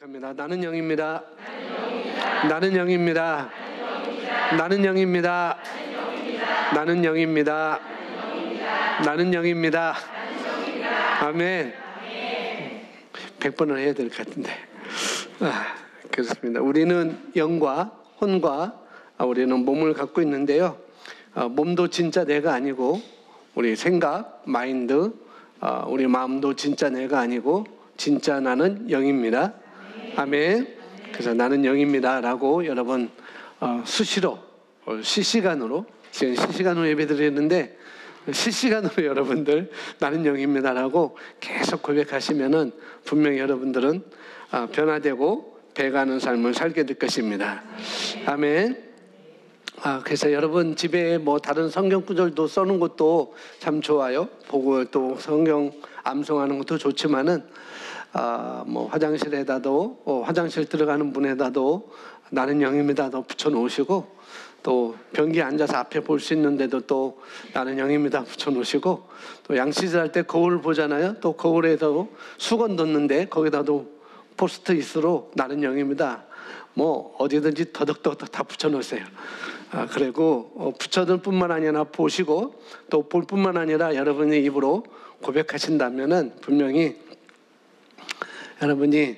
고백합니다. 나는 영입니다. 나는 영입니다. 나는 영입니다. 나는 영입니다. 나는 영입니다. 아멘. 100번을 해야 될 것 같은데. 그렇습니다. 우리는 영과 혼과 우리는 몸을 갖고 있는데요. 몸도 진짜 내가 아니고 우리 생각, 마인드, 우리 마음도 진짜 내가 아니고 진짜 나는 영입니다. 아멘. 그래서 나는 영입니다 라고 여러분 수시로 실시간으로 지금 실시간으로 예배 드리는데 실시간으로 여러분들 나는 영입니다 라고 계속 고백하시면은 분명히 여러분들은 변화되고 배가는 삶을 살게 될 것입니다. 아멘. 그래서 여러분 집에 뭐 다른 성경 구절도 써놓은 것도 참 좋아요. 보고 또 성경 암송하는 것도 좋지만은 뭐 화장실에다도 화장실 들어가는 문에다도 나는 영입니다도 붙여놓으시고 또 변기에 앉아서 앞에 볼 수 있는데도 또 나는 영입니다 붙여놓으시고 또 양치질 때 거울 보잖아요. 또 거울에도 수건 뒀는데 거기다도 포스트잇으로 나는 영입니다. 뭐 어디든지 더덕더덕 다 붙여놓으세요. 그리고 붙여둘 뿐만 아니라 보시고 또 볼 뿐만 아니라 여러분의 입으로 고백하신다면은 분명히 여러분이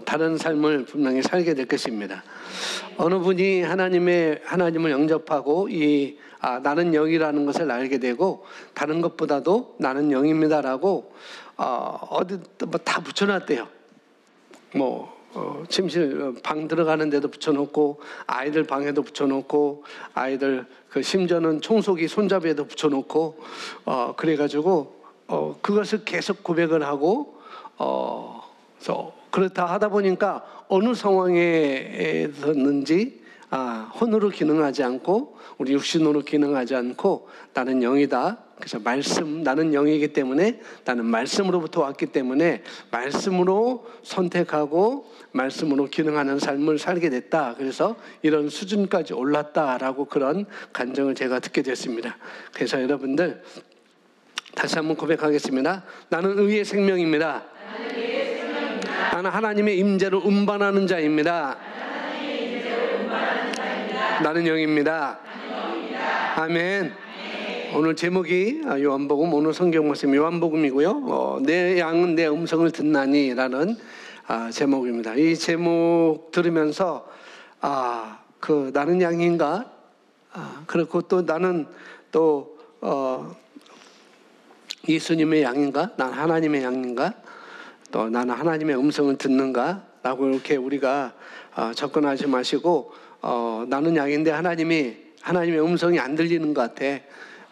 다른 삶을 분명히 살게 될 것입니다. 어느 분이 하나님을 영접하고 나는 영이라는 것을 알게 되고 다른 것보다도 나는 영입니다라고 어디 뭐 다 붙여놨대요. 침실 방 들어가는 데도 붙여놓고 아이들 방에도 붙여놓고 아이들 심지어는 청소기 손잡이에도 붙여놓고 그래가지고 그것을 계속 고백을 하고 그렇다 하다 보니까 어느 상황에 섰는지 혼으로 기능하지 않고 우리 육신으로 기능하지 않고 나는 영이다. 그래서 나는 영이기 때문에 나는 말씀으로부터 왔기 때문에 말씀으로 선택하고 말씀으로 기능하는 삶을 살게 됐다. 그래서 이런 수준까지 올랐다라고 그런 간증을 제가 듣게 됐습니다. 그래서 여러분들 다시 한번 고백하겠습니다. 나는 의의 생명입니다. 나는 하나님의 임재로 운반하는 자입니다. 나는 영입니다. 아멘. 오늘 제목이 요한복음, 오늘 성경 말씀 요한복음이고요. 내 양은 내 음성을 듣나니라는 제목입니다. 이 제목 들으면서 나는 양인가? 그리고 또 나는 또 예수님의 양인가? 난 하나님의 양인가? 또 나는 하나님의 음성을 듣는가? 라고 이렇게 우리가 접근하지 마시고 나는 양인데 하나님의 음성이 안 들리는 것 같아.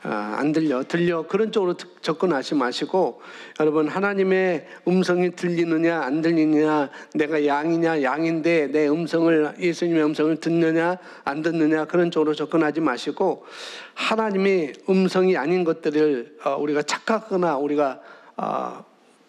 안 들려 그런 쪽으로 접근하지 마시고 여러분 하나님의 음성이 들리느냐 안 들리느냐 내가 양인데 내 음성을 예수님의 음성을 듣느냐 안 듣느냐 그런 쪽으로 접근하지 마시고 하나님의 음성이 아닌 것들을 우리가 착각하거나 우리가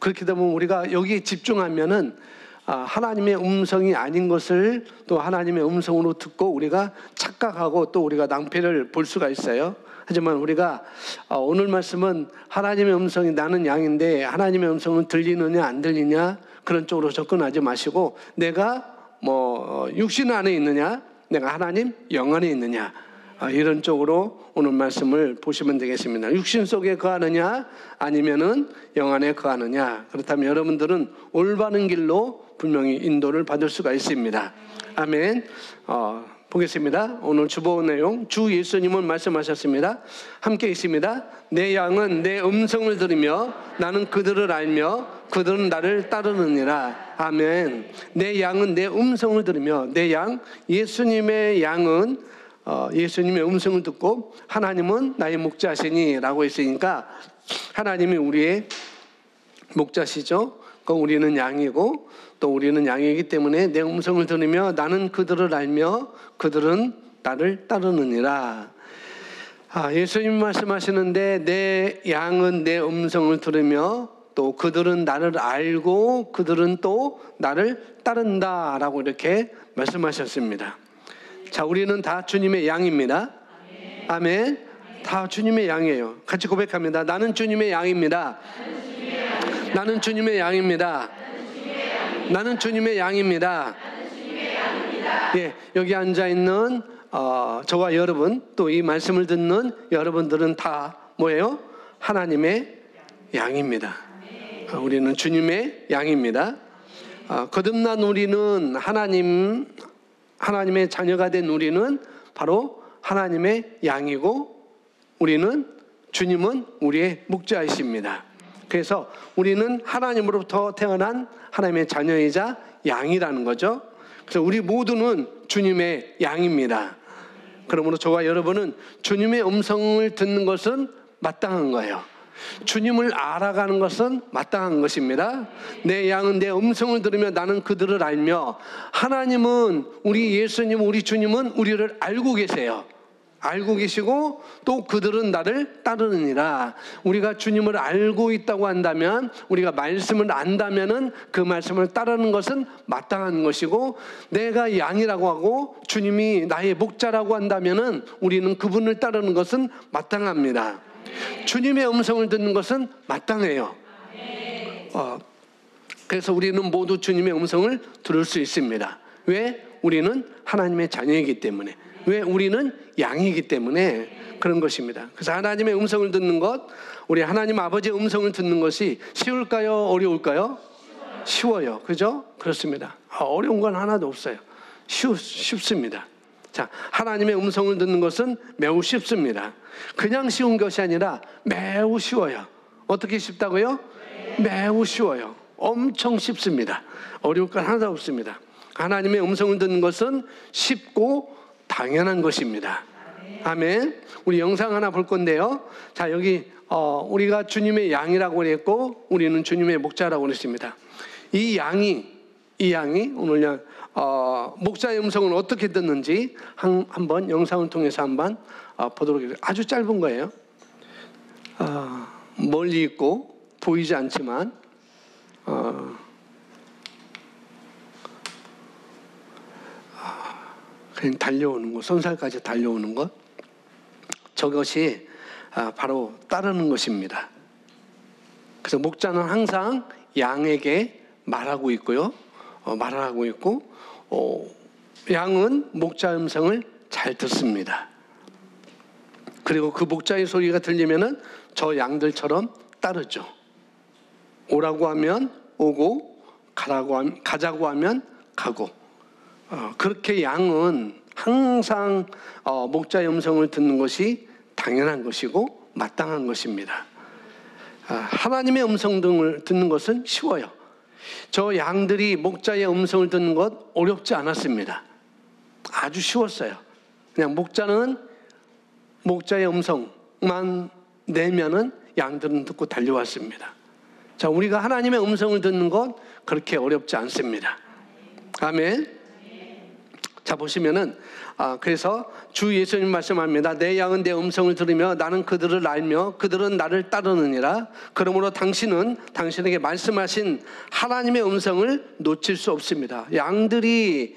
그렇게 되면 우리가 여기에 집중하면은 하나님의 음성이 아닌 것을 또 하나님의 음성으로 듣고 우리가 착각하고 또 우리가 낭패를 볼 수가 있어요. 하지만 우리가 오늘 말씀은 하나님의 음성이 나는 양인데 하나님의 음성은 들리느냐 안 들리냐 그런 쪽으로 접근하지 마시고 내가 육신 안에 있느냐 내가 하나님 영 안에 있느냐 이런 쪽으로 오늘 말씀을 보시면 되겠습니다. 육신 속에 거하느냐 아니면은 영 안에 거하느냐. 그렇다면 여러분들은 올바른 길로 분명히 인도를 받을 수가 있습니다. 아멘. 보겠습니다. 오늘 주보 내용 주 예수님은 말씀하셨습니다. 함께 있습니다. 내 양은 내 음성을 들으며 나는 그들을 알며 그들은 나를 따르느니라. 아멘. 내 양은 내 음성을 들으며 내 양 예수님의 양은 예수님의 음성을 듣고 하나님은 나의 목자시니 라고 했으니까 하나님이 우리의 목자시죠. 그럼 우리는 양이고 또 우리는 양이기 때문에 내 음성을 들으며 나는 그들을 알며 그들은 나를 따르느니라. 예수님 말씀하시는데 내 양은 내 음성을 들으며 또 그들은 나를 알고 그들은 또 나를 따른다라고 이렇게 말씀하셨습니다. 자, 우리는 다 주님의 양입니다. 아멘. 다 주님의 양이에요. 같이 고백합니다. 나는 주님의 양입니다. 나는 주님의 양입니다. 나는 주님의 양입니다. 예, 여기 앉아 있는 저와 여러분, 또 이 말씀을 듣는 여러분들은 다 뭐예요? 하나님의 양입니다. 우리는 주님의 양입니다. 거듭난 우리는 하나님의 자녀가 된 우리는 바로 하나님의 양이고, 주님은 우리의 목자이십니다. 그래서 우리는 하나님으로부터 태어난 하나님의 자녀이자 양이라는 거죠. 그래서 우리 모두는 주님의 양입니다. 그러므로 저와 여러분은 주님의 음성을 듣는 것은 마땅한 거예요. 주님을 알아가는 것은 마땅한 것입니다. 내 양은 내 음성을 들으며 나는 그들을 알며, 하나님은, 우리 예수님, 우리 주님은 우리를 알고 계세요. 알고 계시고 또 그들은 나를 따르느니라. 우리가 주님을 알고 있다고 한다면, 우리가 말씀을 안다면은 그 말씀을 따르는 것은 마땅한 것이고, 내가 양이라고 하고 주님이 나의 목자라고 한다면은 우리는 그분을 따르는 것은 마땅합니다. 주님의 음성을 듣는 것은 마땅해요. 그래서 우리는 모두 주님의 음성을 들을 수 있습니다. 왜? 우리는 하나님의 자녀이기 때문에. 왜? 우리는 양이기 때문에 그런 것입니다. 그래서 하나님의 음성을 듣는 것, 우리 하나님 아버지의 음성을 듣는 것이 쉬울까요? 어려울까요? 쉬워요. 그죠? 그렇습니다. 어려운 건 하나도 없어요. 쉽습니다. 자, 하나님의 음성을 듣는 것은 매우 쉽습니다. 그냥 쉬운 것이 아니라 매우 쉬워요. 어떻게 쉽다고요? 매우 쉬워요. 엄청 쉽습니다. 어려울 건 하나도 없습니다. 하나님의 음성을 듣는 것은 쉽고 당연한 것입니다. 아멘. 우리 영상 하나 볼 건데요. 자, 여기 우리가 주님의 양이라고 그랬고 우리는 주님의 목자라고 그랬습니다. 이 양이 오늘 목자의 음성을 어떻게 듣는지 한번 영상을 통해서 한번 보도록 하겠습니다. 아주 짧은 거예요. 멀리 있고 보이지 않지만 그냥 달려오는 것, 손살까지 달려오는 것, 저것이 바로 따르는 것입니다. 그래서 목자는 항상 양에게 말하고 있고요. 말하고 있고, 양은 목자 음성을 잘 듣습니다. 그리고 그 목자의 소리가 들리면은 저 양들처럼 따르죠. 오라고 하면 오고, 가자고 하면 가고. 그렇게 양은 항상 목자의 음성을 듣는 것이 당연한 것이고 마땅한 것입니다. 하나님의 음성 등을 듣는 것은 쉬워요. 저 양들이 목자의 음성을 듣는 것 어렵지 않았습니다. 아주 쉬웠어요. 그냥 목자는 목자의 음성만 내면은 양들은 듣고 달려왔습니다. 자, 우리가 하나님의 음성을 듣는 것 그렇게 어렵지 않습니다. 아멘. 자, 보시면은 그래서 주 예수님 말씀합니다. 내 양은 내 음성을 들으며 나는 그들을 알며 그들은 나를 따르느니라. 그러므로 당신은 당신에게 말씀하신 하나님의 음성을 놓칠 수 없습니다. 양들이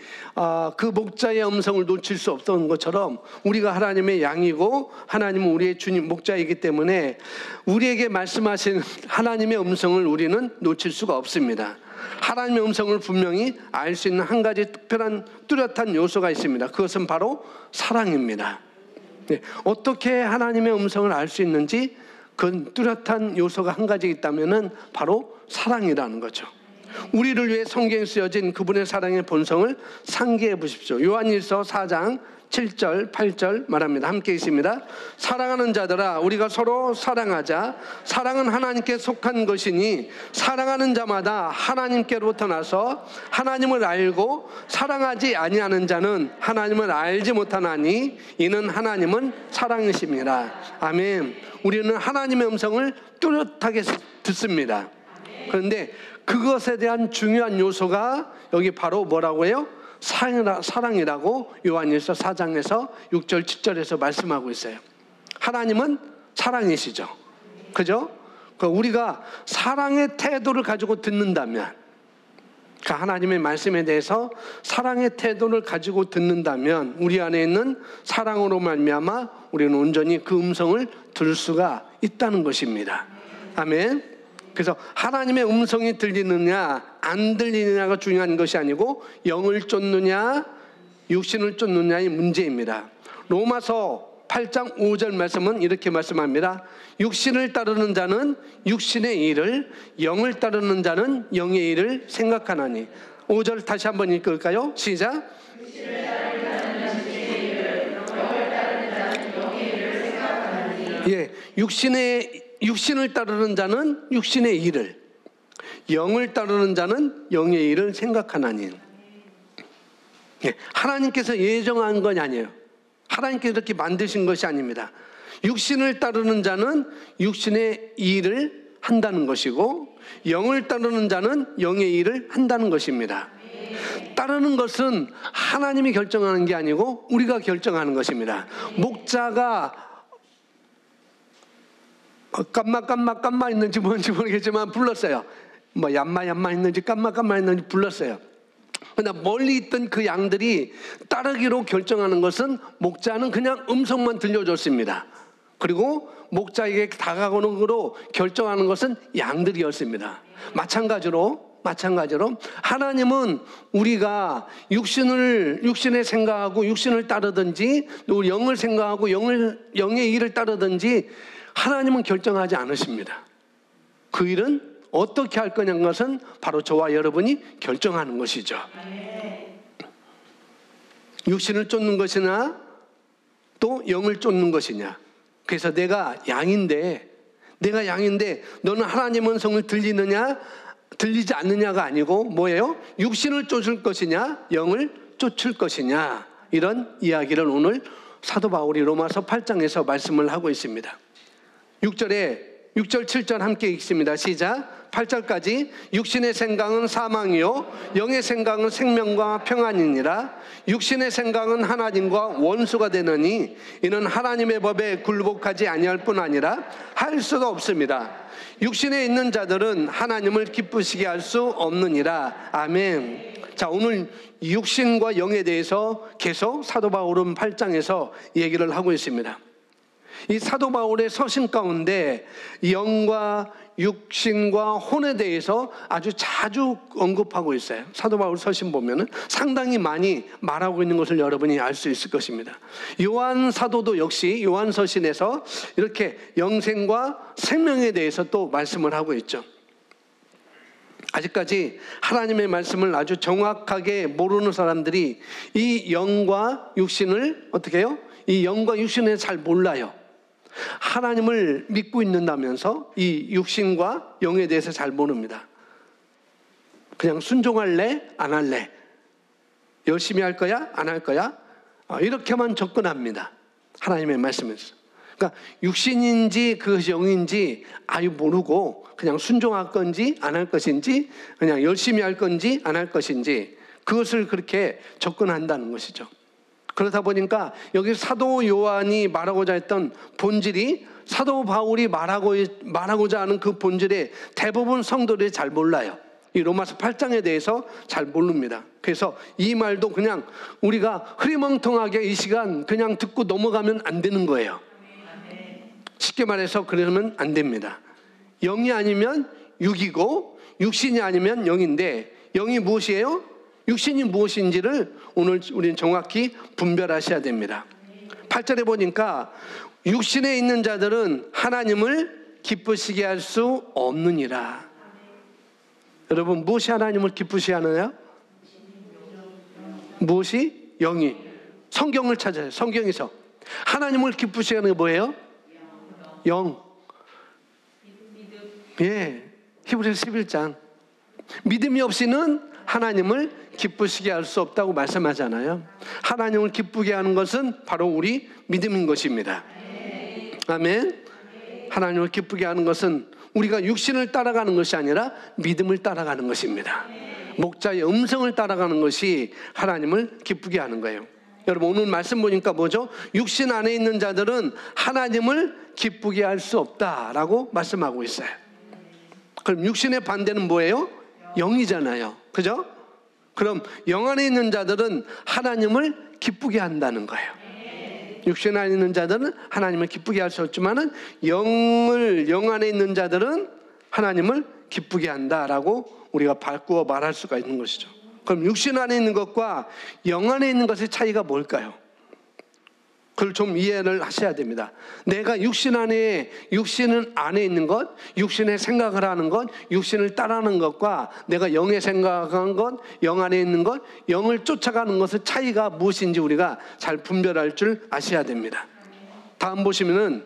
그 목자의 음성을 놓칠 수 없던 것처럼 우리가 하나님의 양이고 하나님은 우리의 주님 목자이기 때문에 우리에게 말씀하신 하나님의 음성을 우리는 놓칠 수가 없습니다. 하나님의 음성을 분명히 알 수 있는 한 가지 특별한 뚜렷한 요소가 있습니다. 그것은 바로 사랑입니다. 네, 어떻게 하나님의 음성을 알 수 있는지 그 뚜렷한 요소가 한 가지 있다면은 바로 사랑이라는 거죠. 우리를 위해 성경에 쓰여진 그분의 사랑의 본성을 상기해 보십시오. 요한일서 4장 7절, 8절 말합니다. 함께 있습니다. 사랑하는 자들아, 우리가 서로 사랑하자. 사랑은 하나님께 속한 것이니 사랑하는 자마다 하나님께로부터 나서 하나님을 알고 사랑하지 아니하는 자는 하나님을 알지 못하나니 이는 하나님은 사랑이십니다. 아멘. 우리는 하나님의 음성을 뚜렷하게 듣습니다. 그런데 그것에 대한 중요한 요소가 여기 바로 뭐라고 해요? 사랑이라고 요한일서 4장에서 6절 7절에서 말씀하고 있어요. 하나님은 사랑이시죠. 그죠? 우리가 사랑의 태도를 가지고 듣는다면, 하나님의 말씀에 대해서 사랑의 태도를 가지고 듣는다면 우리 안에 있는 사랑으로 말미암아 우리는 온전히 그 음성을 들을 수가 있다는 것입니다. 아멘. 그래서 하나님의 음성이 들리느냐 안 들리느냐가 중요한 것이 아니고 영을 쫓느냐 육신을 쫓느냐의 문제입니다. 로마서 8장 5절 말씀은 이렇게 말씀합니다. 육신을 따르는 자는 육신의 일을, 영을 따르는 자는 영의 일을 생각하나니. 5절 다시 한번 읽을까요? 시작. 예, 육신을 따르는 자는 육신의 일을, 영을 따르는 자는 영의 일을 생각하나니. 예, 하나님께서 예정한 건 아니에요. 하나님께서 이렇게 만드신 것이 아닙니다. 육신을 따르는 자는 육신의 일을 한다는 것이고 영을 따르는 자는 영의 일을 한다는 것입니다. 따르는 것은 하나님이 결정하는 게 아니고 우리가 결정하는 것입니다. 목자가 깜마 있는지 뭔지 모르겠지만 불렀어요. 뭐 얌마 있는지 깜마 있는지 불렀어요. 그러나 멀리 있던 그 양들이 따르기로 결정하는 것은 목자는 그냥 음성만 들려줬습니다. 그리고 목자에게 다가오는 거로 결정하는 것은 양들이었습니다. 마찬가지로 하나님은 우리가 육신의 생각하고 육신을 따르든지 또 영을 생각하고 영의 일을 따르든지 하나님은 결정하지 않으십니다. 그 일은 어떻게 할 거냐는 것은 바로 저와 여러분이 결정하는 것이죠. 육신을 쫓는 것이나 또 영을 쫓는 것이냐. 그래서 내가 양인데 너는 하나님 음성을 들리느냐 들리지 않느냐가 아니고 뭐예요? 육신을 쫓을 것이냐 영을 쫓을 것이냐. 이런 이야기를 오늘 사도 바울이 로마서 8장에서 말씀을 하고 있습니다. 6절 7절 함께 읽습니다. 시작. 8절까지 육신의 생각은 사망이요 영의 생각은 생명과 평안이니라. 육신의 생각은 하나님과 원수가 되느니 이는 하나님의 법에 굴복하지 아니할 뿐 아니라 할 수가 없습니다. 육신에 있는 자들은 하나님을 기쁘시게 할 수 없느니라. 아멘. 자, 오늘 육신과 영에 대해서 계속 사도 바울은 8장에서 얘기를 하고 있습니다. 이 사도 바울의 서신 가운데 영과 육신과 혼에 대해서 아주 자주 언급하고 있어요. 사도 바울 서신 보면은 상당히 많이 말하고 있는 것을 여러분이 알 수 있을 것입니다. 요한 사도도 역시 요한 서신에서 이렇게 영생과 생명에 대해서 또 말씀을 하고 있죠. 아직까지 하나님의 말씀을 아주 정확하게 모르는 사람들이 이 영과 육신을 어떻게 해요? 이 영과 육신을 잘 몰라요. 하나님을 믿고 있는다면서 이 육신과 영에 대해서 잘 모릅니다. 그냥 순종할래? 안 할래? 열심히 할 거야? 안 할 거야? 이렇게만 접근합니다. 하나님의 말씀에서. 그러니까 육신인지 그것이 영인지 아예 모르고 그냥 순종할 건지 안 할 것인지 그냥 열심히 할 건지 안 할 것인지 그것을 그렇게 접근한다는 것이죠. 그러다 보니까 여기 사도 요한이 말하고자 했던 본질이 사도 바울이 말하고자 하는 그 본질에 대부분 성도들이 잘 몰라요. 이 로마서 8장에 대해서 잘 모릅니다. 그래서 이 말도 그냥 우리가 흐리멍텅하게 이 시간 그냥 듣고 넘어가면 안 되는 거예요. 쉽게 말해서 그러면 안 됩니다. 영이 아니면 육이고 육신이 아니면 영인데 영이 무엇이에요? 육신이 무엇인지를 오늘 우리는 정확히 분별하셔야 됩니다. 8절에 보니까 육신에 있는 자들은 하나님을 기쁘시게 할 수 없느니라. 여러분 무엇이 하나님을 기쁘시게 하느냐? 무엇이? 영이. 성경을 찾아요. 성경에서 하나님을 기쁘시게 하는 게 뭐예요? 영. 예, 히브리서 11장. 믿음이 없이는 하나님을 기쁘시게 할 수 없다고 말씀하잖아요. 하나님을 기쁘게 하는 것은 바로 우리 믿음인 것입니다. 아멘. 하나님을 기쁘게 하는 것은 우리가 육신을 따라가는 것이 아니라 믿음을 따라가는 것입니다. 목자의 음성을 따라가는 것이 하나님을 기쁘게 하는 거예요. 여러분 오늘 말씀 보니까 뭐죠? 육신 안에 있는 자들은 하나님을 기쁘게 할 수 없다라고 말씀하고 있어요. 그럼 육신의 반대는 뭐예요? 영이잖아요. 그죠? 그럼 영 안에 있는 자들은 하나님을 기쁘게 한다는 거예요. 육신 안에 있는 자들은 하나님을 기쁘게 할 수 없지만은 영 안에 있는 자들은 하나님을 기쁘게 한다라고 우리가 바꾸어 말할 수가 있는 것이죠. 그럼 육신 안에 있는 것과 영 안에 있는 것의 차이가 뭘까요? 그걸 좀 이해를 하셔야 됩니다. 내가 육신 안에 있는 것, 육신의 생각을 하는 것, 육신을 따라하는 것과 내가 영의 생각하는 것, 영 안에 있는 것, 영을 쫓아가는 것의 차이가 무엇인지 우리가 잘 분별할 줄 아셔야 됩니다. 다음 보시면은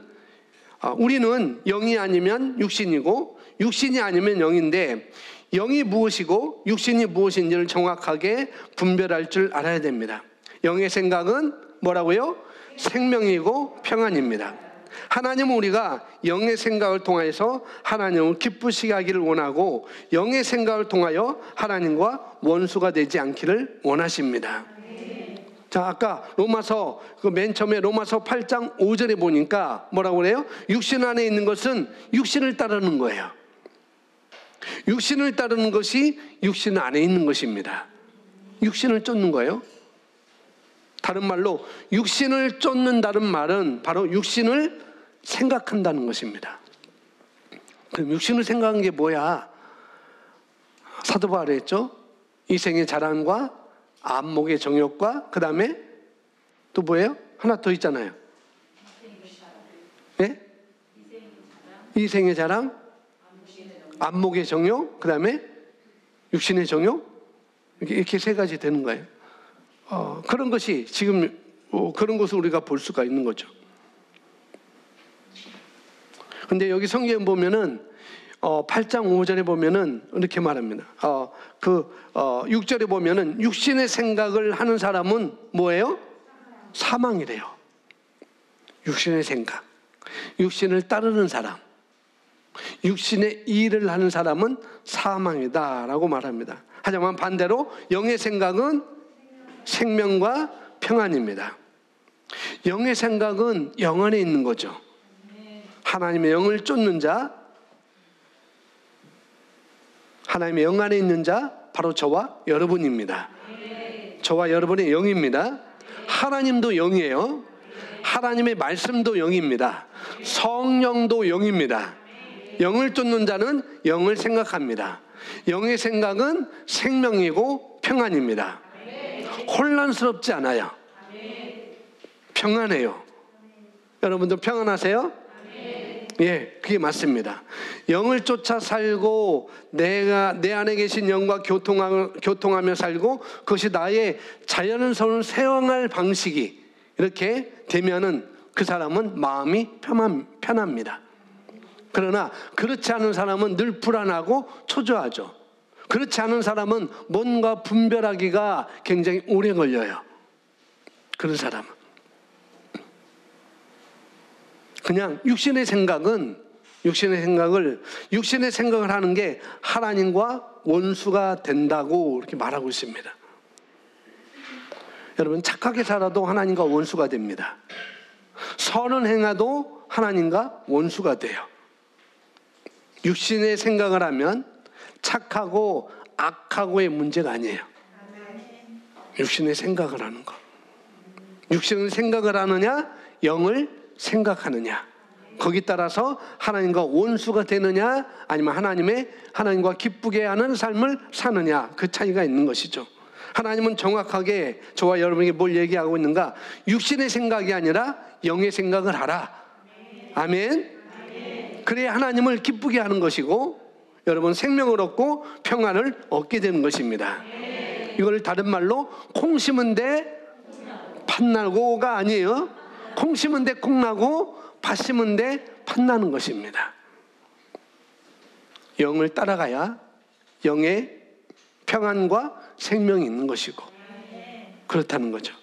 우리는 영이 아니면 육신이고 육신이 아니면 영인데 영이 무엇이고 육신이 무엇인지를 정확하게 분별할 줄 알아야 됩니다. 영의 생각은 뭐라고요? 생명이고 평안입니다. 하나님은 우리가 영의 생각을 통해서 하나님을 기쁘시게 하기를 원하고 영의 생각을 통하여 하나님과 원수가 되지 않기를 원하십니다. 자, 아까 로마서 맨 처음에 로마서 8장 5절에 보니까 뭐라고 그래요? 육신 안에 있는 것은 육신을 따르는 거예요. 육신을 따르는 것이 육신 안에 있는 것입니다. 육신을 쫓는 거예요. 다른 말로 육신을 쫓는다는 말은 바로 육신을 생각한다는 것입니다. 그럼 육신을 생각한 게 뭐야? 사도 바울이 했죠. 이생의 자랑과 안목의 정욕과 그 다음에 또 뭐예요? 하나 더 있잖아요. 네? 이생의 자랑, 안목의 정욕, 그 다음에 육신의 정욕, 이렇게 세 가지 되는 거예요. 그런 것이 지금 그런 것을 우리가 볼 수가 있는 거죠. 근데 여기 성경에 보면은 8장 5절에 보면은 이렇게 말합니다. 6절에 보면은 육신의 생각을 하는 사람은 뭐예요? 사망이래요. 육신의 생각, 육신을 따르는 사람, 육신의 일을 하는 사람은 사망이다라고 말합니다. 하지만 반대로 영의 생각은 생명과 평안입니다. 영의 생각은 영 안에 있는 거죠. 하나님의 영을 쫓는 자, 하나님의 영 안에 있는 자 바로 저와 여러분입니다. 저와 여러분의 영입니다. 하나님도 영이에요. 하나님의 말씀도 영입니다. 성령도 영입니다. 영을 쫓는 자는 영을 생각합니다. 영의 생각은 생명이고 평안입니다. 혼란스럽지 않아요. 평안해요. 여러분들 평안하세요? 예, 그게 맞습니다. 영을 쫓아 살고 내가 내 안에 계신 영과 교통하며 살고 그것이 나의 자연스러운 생활 방식이 이렇게 되면은 그 사람은 마음이 편합니다. 그러나 그렇지 않은 사람은 늘 불안하고 초조하죠. 그렇지 않은 사람은 뭔가 분별하기가 굉장히 오래 걸려요. 그런 사람은 그냥 육신의 생각을 하는 게 하나님과 원수가 된다고 이렇게 말하고 있습니다. 여러분, 착하게 살아도 하나님과 원수가 됩니다. 선은 행해도 하나님과 원수가 돼요. 육신의 생각을 하면 착하고 악하고의 문제가 아니에요. 육신의 생각을 하는 거. 육신의 생각을 하느냐, 영을 생각하느냐. 거기 따라서 하나님과 원수가 되느냐, 아니면 하나님과 기쁘게 하는 삶을 사느냐, 그 차이가 있는 것이죠. 하나님은 정확하게 저와 여러분에게 뭘 얘기하고 있는가? 육신의 생각이 아니라 영의 생각을 하라. 아멘. 그래야 하나님을 기쁘게 하는 것이고 여러분 생명을 얻고 평안을 얻게 되는 것입니다. 이걸 다른 말로 콩 심은 데 팥 나고가 아니에요. 콩 심은 데 콩 나고 팥 심은 데 팥 나는 것입니다. 영을 따라가야 영의 평안과 생명이 있는 것이고 그렇다는 거죠.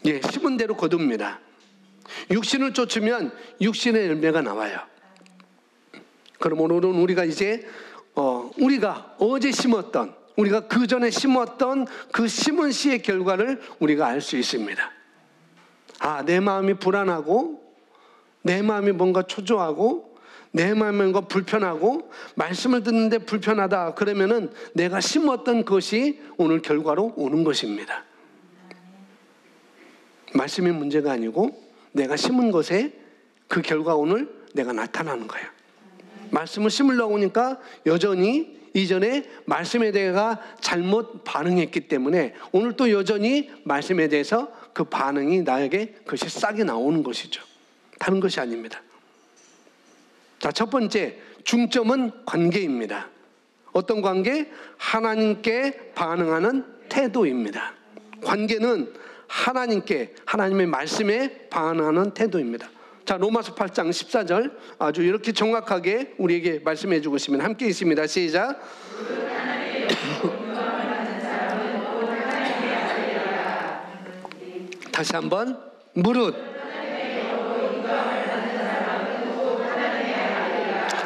예, 심은 대로 거둡니다. 육신을 쫓으면 육신의 열매가 나와요. 그럼 오늘은 우리가 이제 우리가 어제 심었던, 우리가 그 전에 심었던 그 심은 씨의 결과를 우리가 알 수 있습니다. 아, 내 마음이 불안하고 내 마음이 뭔가 초조하고 내 마음이 뭔가 불편하고 말씀을 듣는데 불편하다 그러면은 내가 심었던 것이 오늘 결과로 오는 것입니다. 말씀이 문제가 아니고 내가 심은 것에 그 결과 오늘 내가 나타나는 거예요. 말씀을 심으려고 하니까 여전히 이전에 말씀에 대해서 잘못 반응했기 때문에 오늘 또 여전히 말씀에 대해서 그 반응이 나에게 그것이 싹이 나오는 것이죠. 다른 것이 아닙니다. 자, 첫 번째, 중점은 관계입니다. 어떤 관계? 하나님께 반응하는 태도입니다. 관계는 하나님께, 하나님의 말씀에 반응하는 태도입니다. 자, 로마서 8장 14절 아주 이렇게 정확하게 우리에게 말씀해 주고 있으면 함께 있습니다. 시작. 다시 한번 무릇.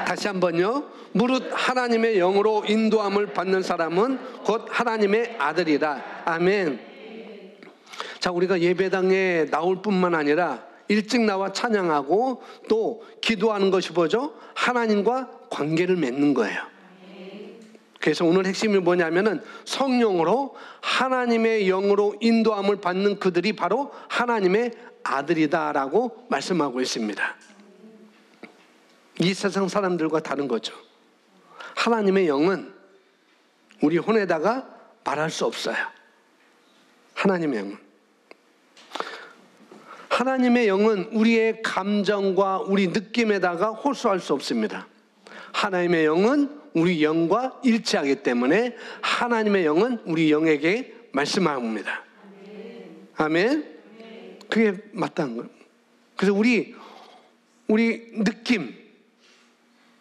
다시 한번요. 무릇 하나님의 영으로 인도함을 받는 사람은 곧 하나님의 아들이라. 아멘. 자, 우리가 예배당에 나올 뿐만 아니라 일찍 나와 찬양하고 또 기도하는 것이 뭐죠? 하나님과 관계를 맺는 거예요. 그래서 오늘 핵심이 뭐냐면은 성령으로 하나님의 영으로 인도함을 받는 그들이 바로 하나님의 아들이다라고 말씀하고 있습니다. 이 세상 사람들과 다른 거죠. 하나님의 영은 우리 혼에다가 말할 수 없어요. 하나님의 영은. 하나님의 영은 우리의 감정과 우리 느낌에다가 호소할 수 없습니다. 하나님의 영은 우리 영과 일치하기 때문에 하나님의 영은 우리 영에게 말씀합니다. 아멘. 그게 마땅한 거예요. 그래서 우리 느낌,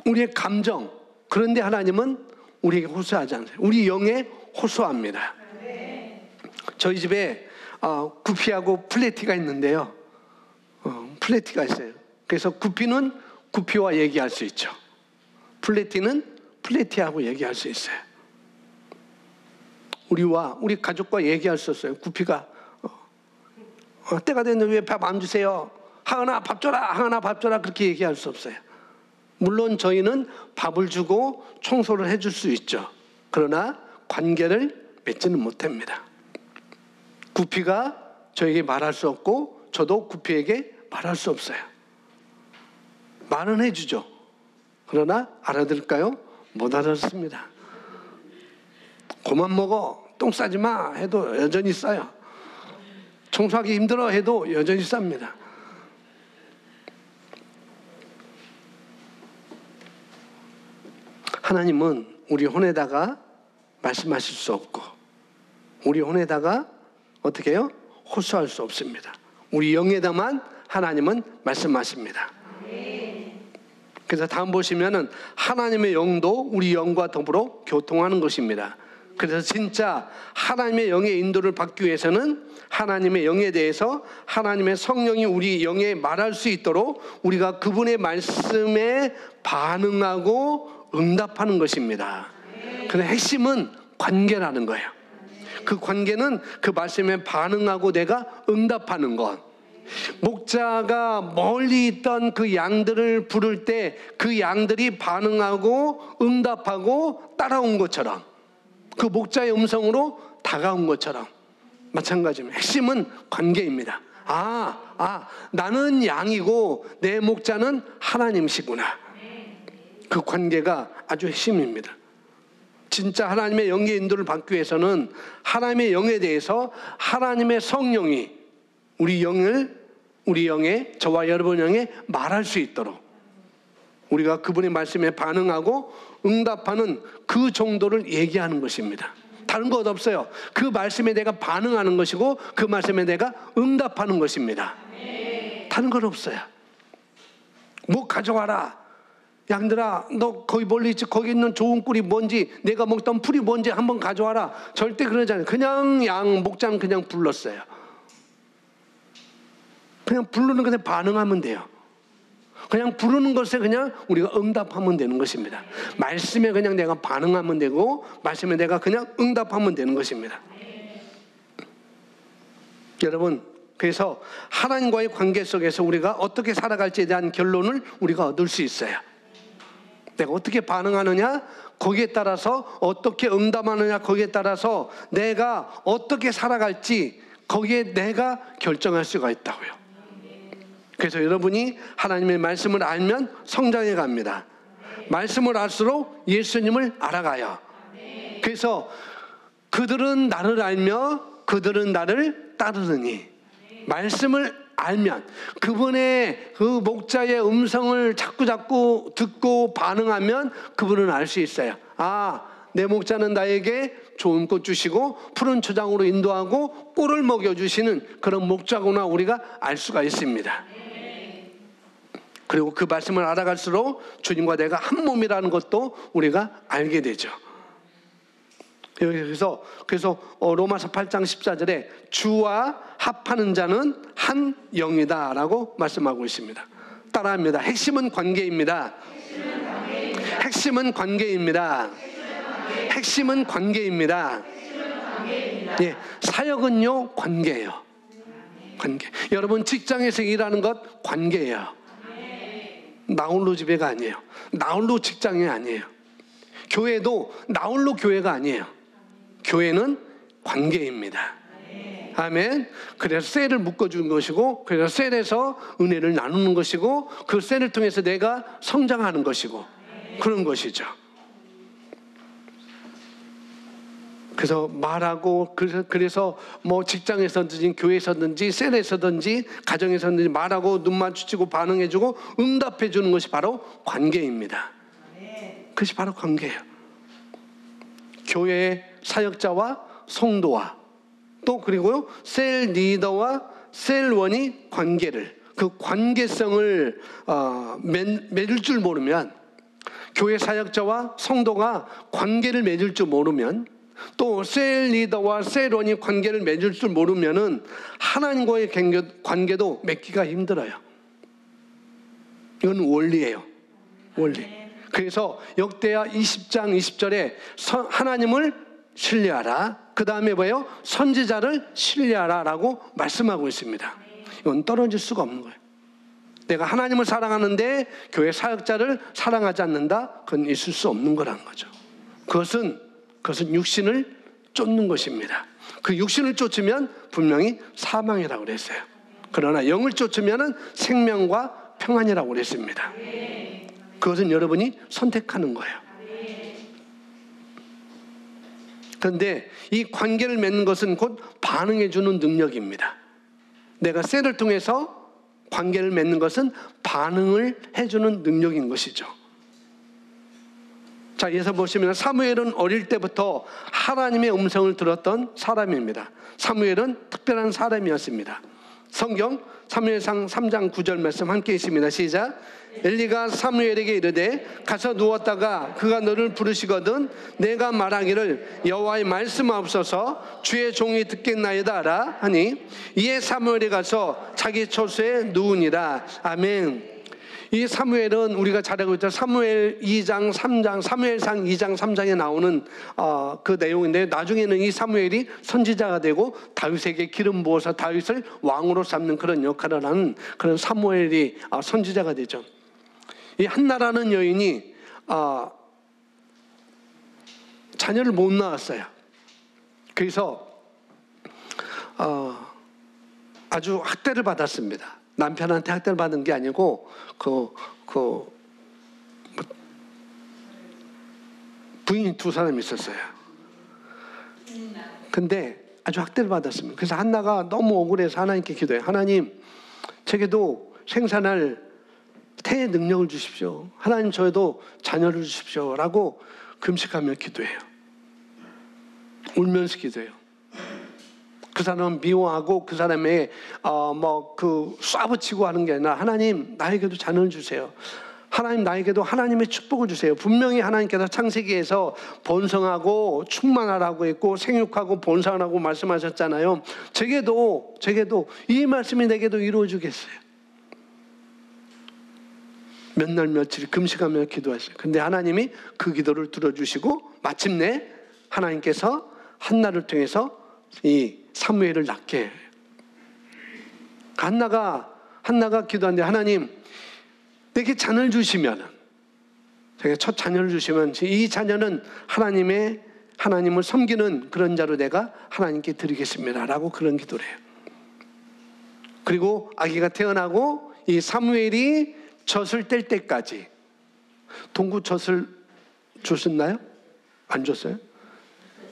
우리의 감정, 그런데 하나님은 우리에게 호소하지 않아요. 우리 영에 호소합니다. 저희 집에 구피하고 플래티가 있는데요. 플래티가 있어요. 그래서 구피는 구피와 얘기할 수 있죠. 플래티는 플래티하고 얘기할 수 있어요. 우리 가족과 얘기할 수 있어요. 구피가 때가 됐는데 왜 밥 안 주세요? 하은아 밥 줘라, 하은아 밥 줘라, 그렇게 얘기할 수 없어요. 물론 저희는 밥을 주고 청소를 해줄 수 있죠. 그러나 관계를 맺지는 못합니다. 구피가 저에게 말할 수 없고 저도 구피에게 말할 수 없어요. 말은 해주죠. 그러나 알아들을까요? 못 알아듣습니다. 그만 먹어, 똥 싸지 마 해도 여전히 싸요. 청소하기 힘들어 해도 여전히 쌉니다. 하나님은 우리 혼에다가 말씀하실 수 없고 우리 혼에다가 어떻게 해요? 호소할 수 없습니다. 우리 영에다만 하나님은 말씀하십니다. 그래서 다음 보시면은 하나님의 영도 우리 영과 더불어 교통하는 것입니다. 그래서 진짜 하나님의 영의 인도를 받기 위해서는 하나님의 영에 대해서 하나님의 성령이 우리 영에 말할 수 있도록 우리가 그분의 말씀에 반응하고 응답하는 것입니다. 그래서 핵심은 관계라는 거예요. 그 관계는 그 말씀에 반응하고 내가 응답하는 것. 목자가 멀리 있던 그 양들을 부를 때 그 양들이 반응하고 응답하고 따라온 것처럼, 그 목자의 음성으로 다가온 것처럼 마찬가지입니다. 핵심은 관계입니다. 나는 양이고 내 목자는 하나님이시구나. 그 관계가 아주 핵심입니다. 진짜 하나님의 영의 인도를 받기 위해서는 하나님의 영에 대해서 하나님의 성령이 우리 영에, 저와 여러분 영에 말할 수 있도록 우리가 그분의 말씀에 반응하고 응답하는 그 정도를 얘기하는 것입니다. 다른 것 없어요. 그 말씀에 내가 반응하는 것이고 그 말씀에 내가 응답하는 것입니다. 다른 건 없어요. 뭐 가져와라. 양들아, 너 거기 멀리 있지? 거기 있는 좋은 꿀이 뭔지, 내가 먹던 풀이 뭔지 한번 가져와라. 절대 그러지 않아요. 그냥 목자는 그냥 불렀어요. 그냥 부르는 것에 반응하면 돼요. 그냥 부르는 것에 그냥 우리가 응답하면 되는 것입니다. 말씀에 그냥 내가 반응하면 되고 말씀에 내가 그냥 응답하면 되는 것입니다. 여러분, 그래서 하나님과의 관계 속에서 우리가 어떻게 살아갈지에 대한 결론을 우리가 얻을 수 있어요. 내가 어떻게 반응하느냐, 거기에 따라서 어떻게 응답하느냐, 거기에 따라서 내가 어떻게 살아갈지 거기에 내가 결정할 수가 있다고요. 그래서 여러분이 하나님의 말씀을 알면 성장해 갑니다. 말씀을 알수록 예수님을 알아가요. 그래서 그들은 나를 알며 그들은 나를 따르느니, 말씀을 알면, 그분의 그 목자의 음성을 자꾸 듣고 반응하면 그분은 알 수 있어요. 아, 내 목자는 나에게 좋은 꽃 주시고 푸른 초장으로 인도하고 꿀을 먹여주시는 그런 목자구나, 우리가 알 수가 있습니다. 그리고 그 말씀을 알아갈수록 주님과 내가 한 몸이라는 것도 우리가 알게 되죠. 그래서 로마서 8장 14절에 주와 합하는 자는 한 영이다 라고 말씀하고 있습니다. 따라합니다. 핵심은 관계입니다. 핵심은 관계입니다. 핵심은 관계입니다. 예, 사역은요, 관계예요. 관계. 여러분 직장에서 일하는 것 관계예요. 나홀로 집회가 아니에요. 나홀로 직장이 아니에요. 교회도 나홀로 교회가 아니에요. 교회는 관계입니다. 아멘. 그래서 셀을 묶어주는 것이고, 그래서 셀에서 은혜를 나누는 것이고, 그 셀을 통해서 내가 성장하는 것이고, 그런 것이죠. 그래서 말하고, 그래서 뭐 직장에서든지 교회에서든지 셀에서든지 가정에서든지 말하고 눈 마주치고 반응해주고 응답해주는 것이 바로 관계입니다. 그것이 바로 관계예요. 교회의 사역자와 성도와 또 그리고요 셀 리더와 셀원이 관계를, 그 관계성을 맺을 줄 모르면, 교회 사역자와 성도가 관계를 맺을 줄 모르면, 또 셀 리더와 셀원이 관계를 맺을 줄 모르면은 하나님과의 관계도 맺기가 힘들어요. 이건 원리예요. 원리. 그래서 역대하 20장 20절에 하나님을 신뢰하라, 그 다음에 뭐예요? 선지자를 신뢰하라 라고 말씀하고 있습니다. 이건 떨어질 수가 없는 거예요. 내가 하나님을 사랑하는데 교회 사역자를 사랑하지 않는다? 그건 있을 수 없는 거라는 거죠. 그것은 육신을 쫓는 것입니다. 그 육신을 쫓으면 분명히 사망이라고 그랬어요. 그러나 영을 쫓으면 생명과 평안이라고 그랬습니다. 그것은 여러분이 선택하는 거예요. 그런데 이 관계를 맺는 것은 곧 반응해주는 능력입니다. 내가 셀을 통해서 관계를 맺는 것은 반응을 해주는 능력인 것이죠. 자, 여기서 보시면 사무엘은 어릴 때부터 하나님의 음성을 들었던 사람입니다. 사무엘은 특별한 사람이었습니다. 성경 사무엘상 3장 9절 말씀 함께 있습니다. 시작. 엘리가 사무엘에게 이르되 가서 누웠다가 그가 너를 부르시거든 내가 말하기를 여호와의 말씀하옵소서 주의 종이 듣겠나이다 하라 하니, 이에 사무엘이 가서 자기 처소에 누우니라. 아멘. 이 사무엘은 우리가 잘 알고 있죠. 사무엘 2장 3장, 사무엘상 2장 3장에 나오는 그 내용인데, 나중에는 이 사무엘이 선지자가 되고 다윗에게 기름 부어서 다윗을 왕으로 삼는 그런 역할을 하는 그런 사무엘이 선지자가 되죠. 이 한나라는 여인이 자녀를 못 낳았어요. 그래서 아주 학대를 받았습니다. 남편한테 학대를 받은 게 아니고 부인이 두 사람이 있었어요. 근데 아주 학대를 받았습니다. 그래서 한나가 너무 억울해서 하나님께 기도해요. 하나님, 제게도 생산할 태의 능력을 주십시오. 하나님, 저에도 자녀를 주십시오 라고 금식하며 기도해요. 울면서 기도해요. 그 사람은 미워하고 그 사람의 쏴붙이고 하는 게 아니라, 하나님, 나에게도 자녀를 주세요. 하나님, 나에게도 하나님의 축복을 주세요. 분명히 하나님께서 창세기에서 번성하고 충만하라고 했고 생육하고 번성하라고 말씀하셨잖아요. 제게도 이 말씀이 내게도 이루어지겠어요. 몇 날 며칠 금식하며 기도했어요. 근데 하나님이 그 기도를 들어주시고 마침내 하나님께서 한나를 통해서 이 사무엘을 낳게 해요. 한나가 기도하는데, 하나님, 내게 자녀를 주시면, 제가 첫 자녀를 주시면 이 자녀는 하나님을 섬기는 그런 자로 내가 하나님께 드리겠습니다 라고 그런 기도를 해요. 그리고 아기가 태어나고 이 사무엘이 젖을 뗄 때까지 동구 젖을 주셨나요? 안 줬어요?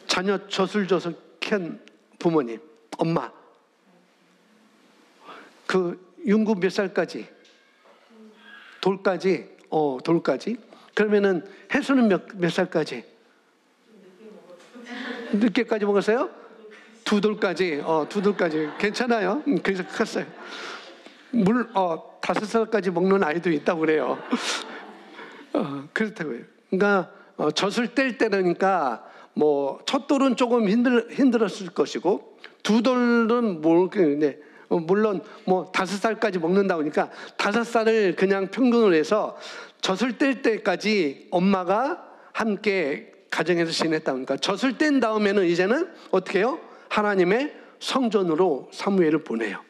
자녀 젖을 줘서 캔 부모님, 엄마. 그 윤구 몇 살까지? 돌까지? 돌까지? 그러면은 혜수는 몇 살까지? 늦게까지 먹었어요? 두 돌까지? 두 돌까지. 괜찮아요. 그래서 컸어요. 5살까지 먹는 아이도 있다고 그래요. 그렇다고요. 그러니까 젖을 뗄 때니까 뭐 첫 돌은 조금 힘들었을 것이고 두 돌은 물론 뭐 5살까지 먹는다고 하니까 5살을 그냥 평균으로 해서 젖을 뗄 때까지 엄마가 함께 가정에서 지냈다 보니까 젖을 뗀 다음에는 이제는 어떻게 해요? 하나님의 성전으로 사무엘을 보내요.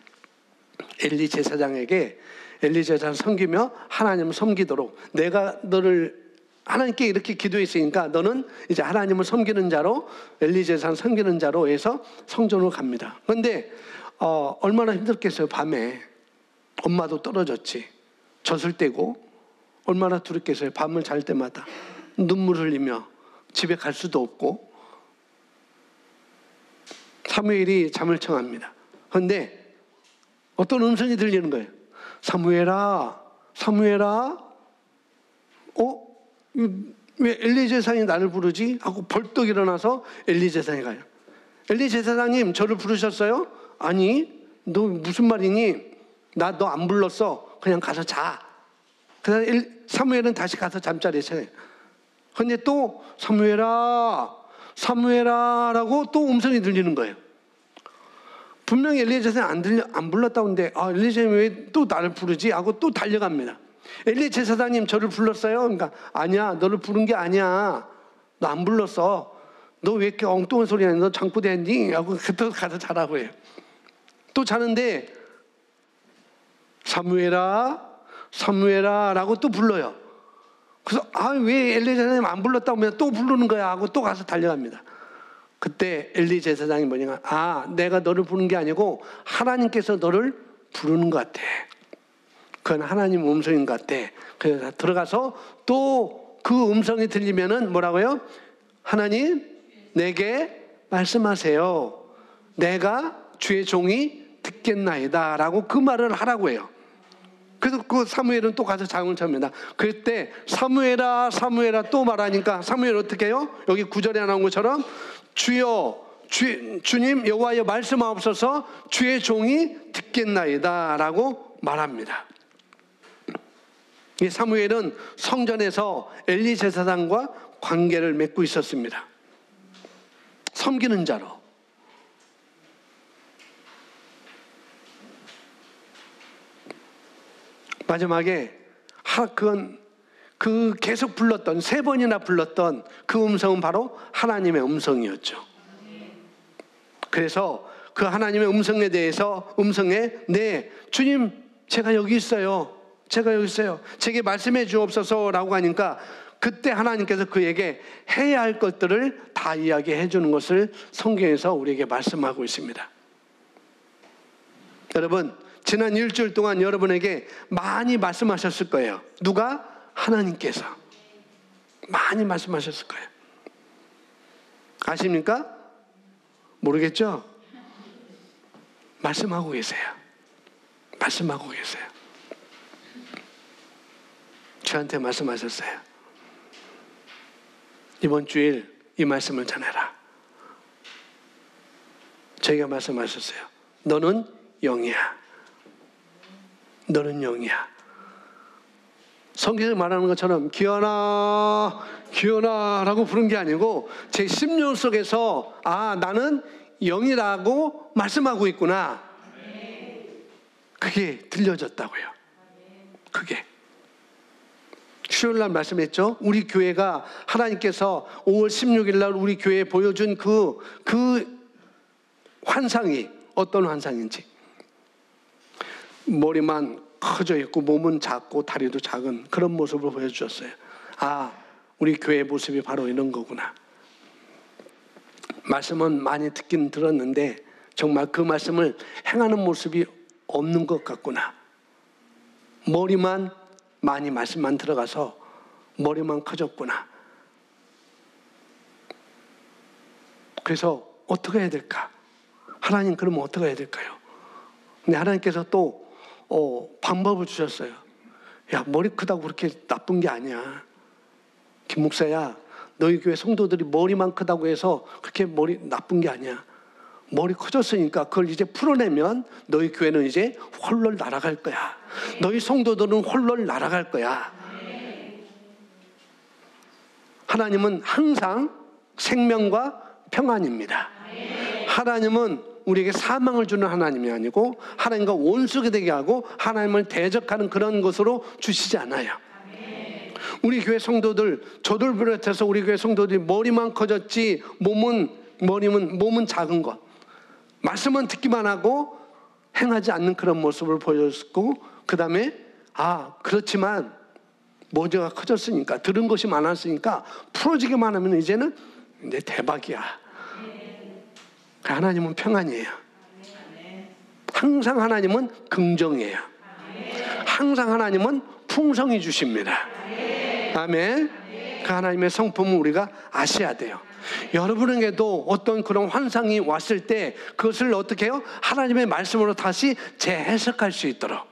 엘리 제사장에게 엘리 제사장 섬기며 하나님을 섬기도록 내가 너를 하나님께 이렇게 기도했으니까 너는 이제 하나님을 섬기는 자로 엘리 제사장 섬기는 자로 해서 성전으로 갑니다. 그런데 얼마나 힘들겠어요. 밤에 엄마도 떨어졌지. 젖을 떼고 얼마나 두렵겠어요. 밤을 잘 때마다 눈물 흘리며 집에 갈 수도 없고. 사무엘이 잠을 청합니다. 그런데 어떤 음성이 들리는 거예요. 사무엘아, 사무엘아. 왜 엘리 제사장이 나를 부르지? 하고 벌떡 일어나서 엘리 제사장이 가요. 엘리 제사장님, 저를 부르셨어요? 아니, 너 무슨 말이니? 나 너 안 불렀어. 그냥 가서 자. 그래서 사무엘은 다시 가서 잠자리에 차요. 근데 또 사무엘아, 사무엘아라고 또 음성이 들리는 거예요. 분명히 엘리 제사장이 안 불렀다고 하는데 엘리 제사장이 왜 또 나를 부르지? 하고 또 달려갑니다. 엘리 제사장님, 저를 불렀어요? 그러니까 아니야, 너를 부른 게 아니야. 너 안 불렀어. 너 왜 이렇게 엉뚱한 소리 하니? 너 장구대니? 하고 또 가서 자라고 해요. 또 자는데 사무엘아, 사무엘아 라고 또 불러요. 그래서 왜 엘리 제사장님 안 불렀다고 하면 또 부르는 거야 하고 또 가서 달려갑니다. 그때 엘리 제사장이 뭐냐면 내가 너를 부르는 게 아니고 하나님께서 너를 부르는 것 같아. 그건 하나님 음성인 것 같아. 그래서 들어가서 또 그 음성이 들리면은 뭐라고요? 하나님 내게 말씀하세요. 내가 주의 종이 듣겠나이다 라고 그 말을 하라고 해요. 그래서 그 사무엘은 또 가서 장을 찹니다. 그때 사무엘아, 사무엘아 또 말하니까 사무엘 어떻게 해요? 여기 9절에 나온 것처럼 주님 여호와여 말씀하옵소서, 주의 종이 듣겠나이다 라고 말합니다. 이 사무엘은 성전에서 엘리 제사장과 관계를 맺고 있었습니다. 섬기는 자로. 마지막에 그 계속 불렀던 3번이나 불렀던 그 음성은 바로 하나님의 음성이었죠. 그래서 그 하나님의 음성에 대해서 네 주님 제가 여기 있어요. 제가 여기 있어요. 제게 말씀해 주옵소서라고 하니까 그때 하나님께서 그에게 해야 할 것들을 다 이야기해 주는 것을 성경에서 우리에게 말씀하고 있습니다. 여러분, 지난 일주일 동안 여러분에게 많이 말씀하셨을 거예요. 누가? 하나님께서 많이 말씀하셨을 거예요. 아십니까? 모르겠죠? 말씀하고 계세요. 말씀하고 계세요. 저한테 말씀하셨어요. 이번 주일 이 말씀을 전해라. 저희가 말씀하셨어요. 너는 영이야. 너는 영이야. 성경에 말하는 것처럼 기현아, 기현아 라고 부른 게 아니고 제 심령 속에서 나는 영이라고 말씀하고 있구나. 그게 들려졌다고요. 그게. 수요일날 말씀했죠. 우리 교회가 하나님께서 5월 16일 날 우리 교회에 보여준 그 환상이 어떤 환상인지. 머리만 커져 있고 몸은 작고 다리도 작은 그런 모습을 보여주셨어요. 우리 교회의 모습이 바로 이런 거구나. 말씀은 많이 듣긴 들었는데 정말 그 말씀을 행하는 모습이 없는 것 같구나. 머리만 많이 말씀만 들어가서 머리만 커졌구나. 그래서 어떻게 해야 될까? 하나님, 그러면 어떻게 해야 될까요? 근데 하나님께서 또 방법을 주셨어요. 야, 머리 크다고 그렇게 나쁜 게 아니야. 김 목사야, 너희 교회 성도들이 머리만 크다고 해서 그렇게 머리 나쁜 게 아니야. 머리 커졌으니까 그걸 이제 풀어내면 너희 교회는 이제 홀로 날아갈 거야. 너희 성도들은 홀로 날아갈 거야. 하나님은 항상 생명과 평안입니다. 하나님은 우리에게 사망을 주는 하나님이 아니고 하나님과 원수가 되게 하고 하나님을 대적하는 그런 것으로 주시지 않아요. 우리 교회 성도들, 저들 비롯해서 우리 교회 성도들이 머리만 커졌지 몸은 작은 것, 말씀은 듣기만 하고 행하지 않는 그런 모습을 보여줬고, 그 다음에 그렇지만 머리가 커졌으니까, 들은 것이 많았으니까 풀어지기만 하면 이제는 이제 대박이야. 하나님은 평안이에요. 항상 하나님은 긍정이에요. 항상 하나님은 풍성히 주십니다. 아멘. 그 하나님의 성품을 우리가 아셔야 돼요. 여러분에게도 어떤 그런 환상이 왔을 때 그것을 어떻게 해요? 하나님의 말씀으로 다시 재해석할 수 있도록.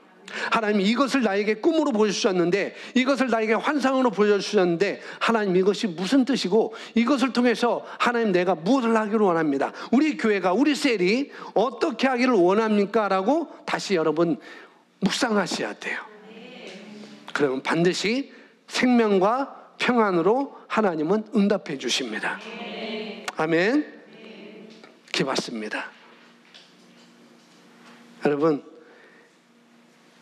하나님, 이것을 나에게 꿈으로 보여주셨는데, 이것을 나에게 환상으로 보여주셨는데, 하나님 이것이 무슨 뜻이고, 이것을 통해서 하나님 내가 무엇을 하기를 원합니다. 우리 교회가, 우리 셀이 어떻게 하기를 원합니까? 라고 다시 여러분 묵상하셔야 돼요. 그러면 반드시 생명과 평안으로 하나님은 응답해 주십니다. 아멘. 기받습니다. 여러분,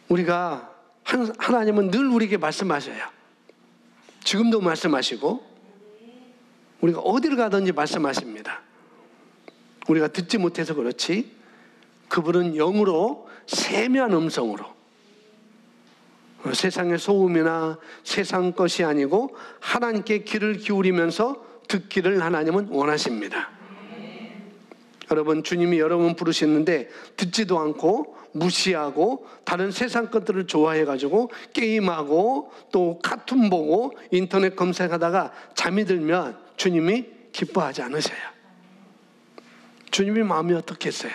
우리가 하나님은 늘 우리에게 말씀하셔요. 지금도 말씀하시고 우리가 어디를 가든지 말씀하십니다. 우리가 듣지 못해서 그렇지 그분은 영으로 세미한 음성으로, 세상의 소음이나 세상 것이 아니고 하나님께 귀를 기울이면서 듣기를 하나님은 원하십니다. 여러분, 주님이 여러분 부르시는데 듣지도 않고 무시하고 다른 세상 것들을 좋아해가지고 게임하고 또 카툰 보고 인터넷 검색하다가 잠이 들면 주님이 기뻐하지 않으셔요. 주님이 마음이 어떻겠어요?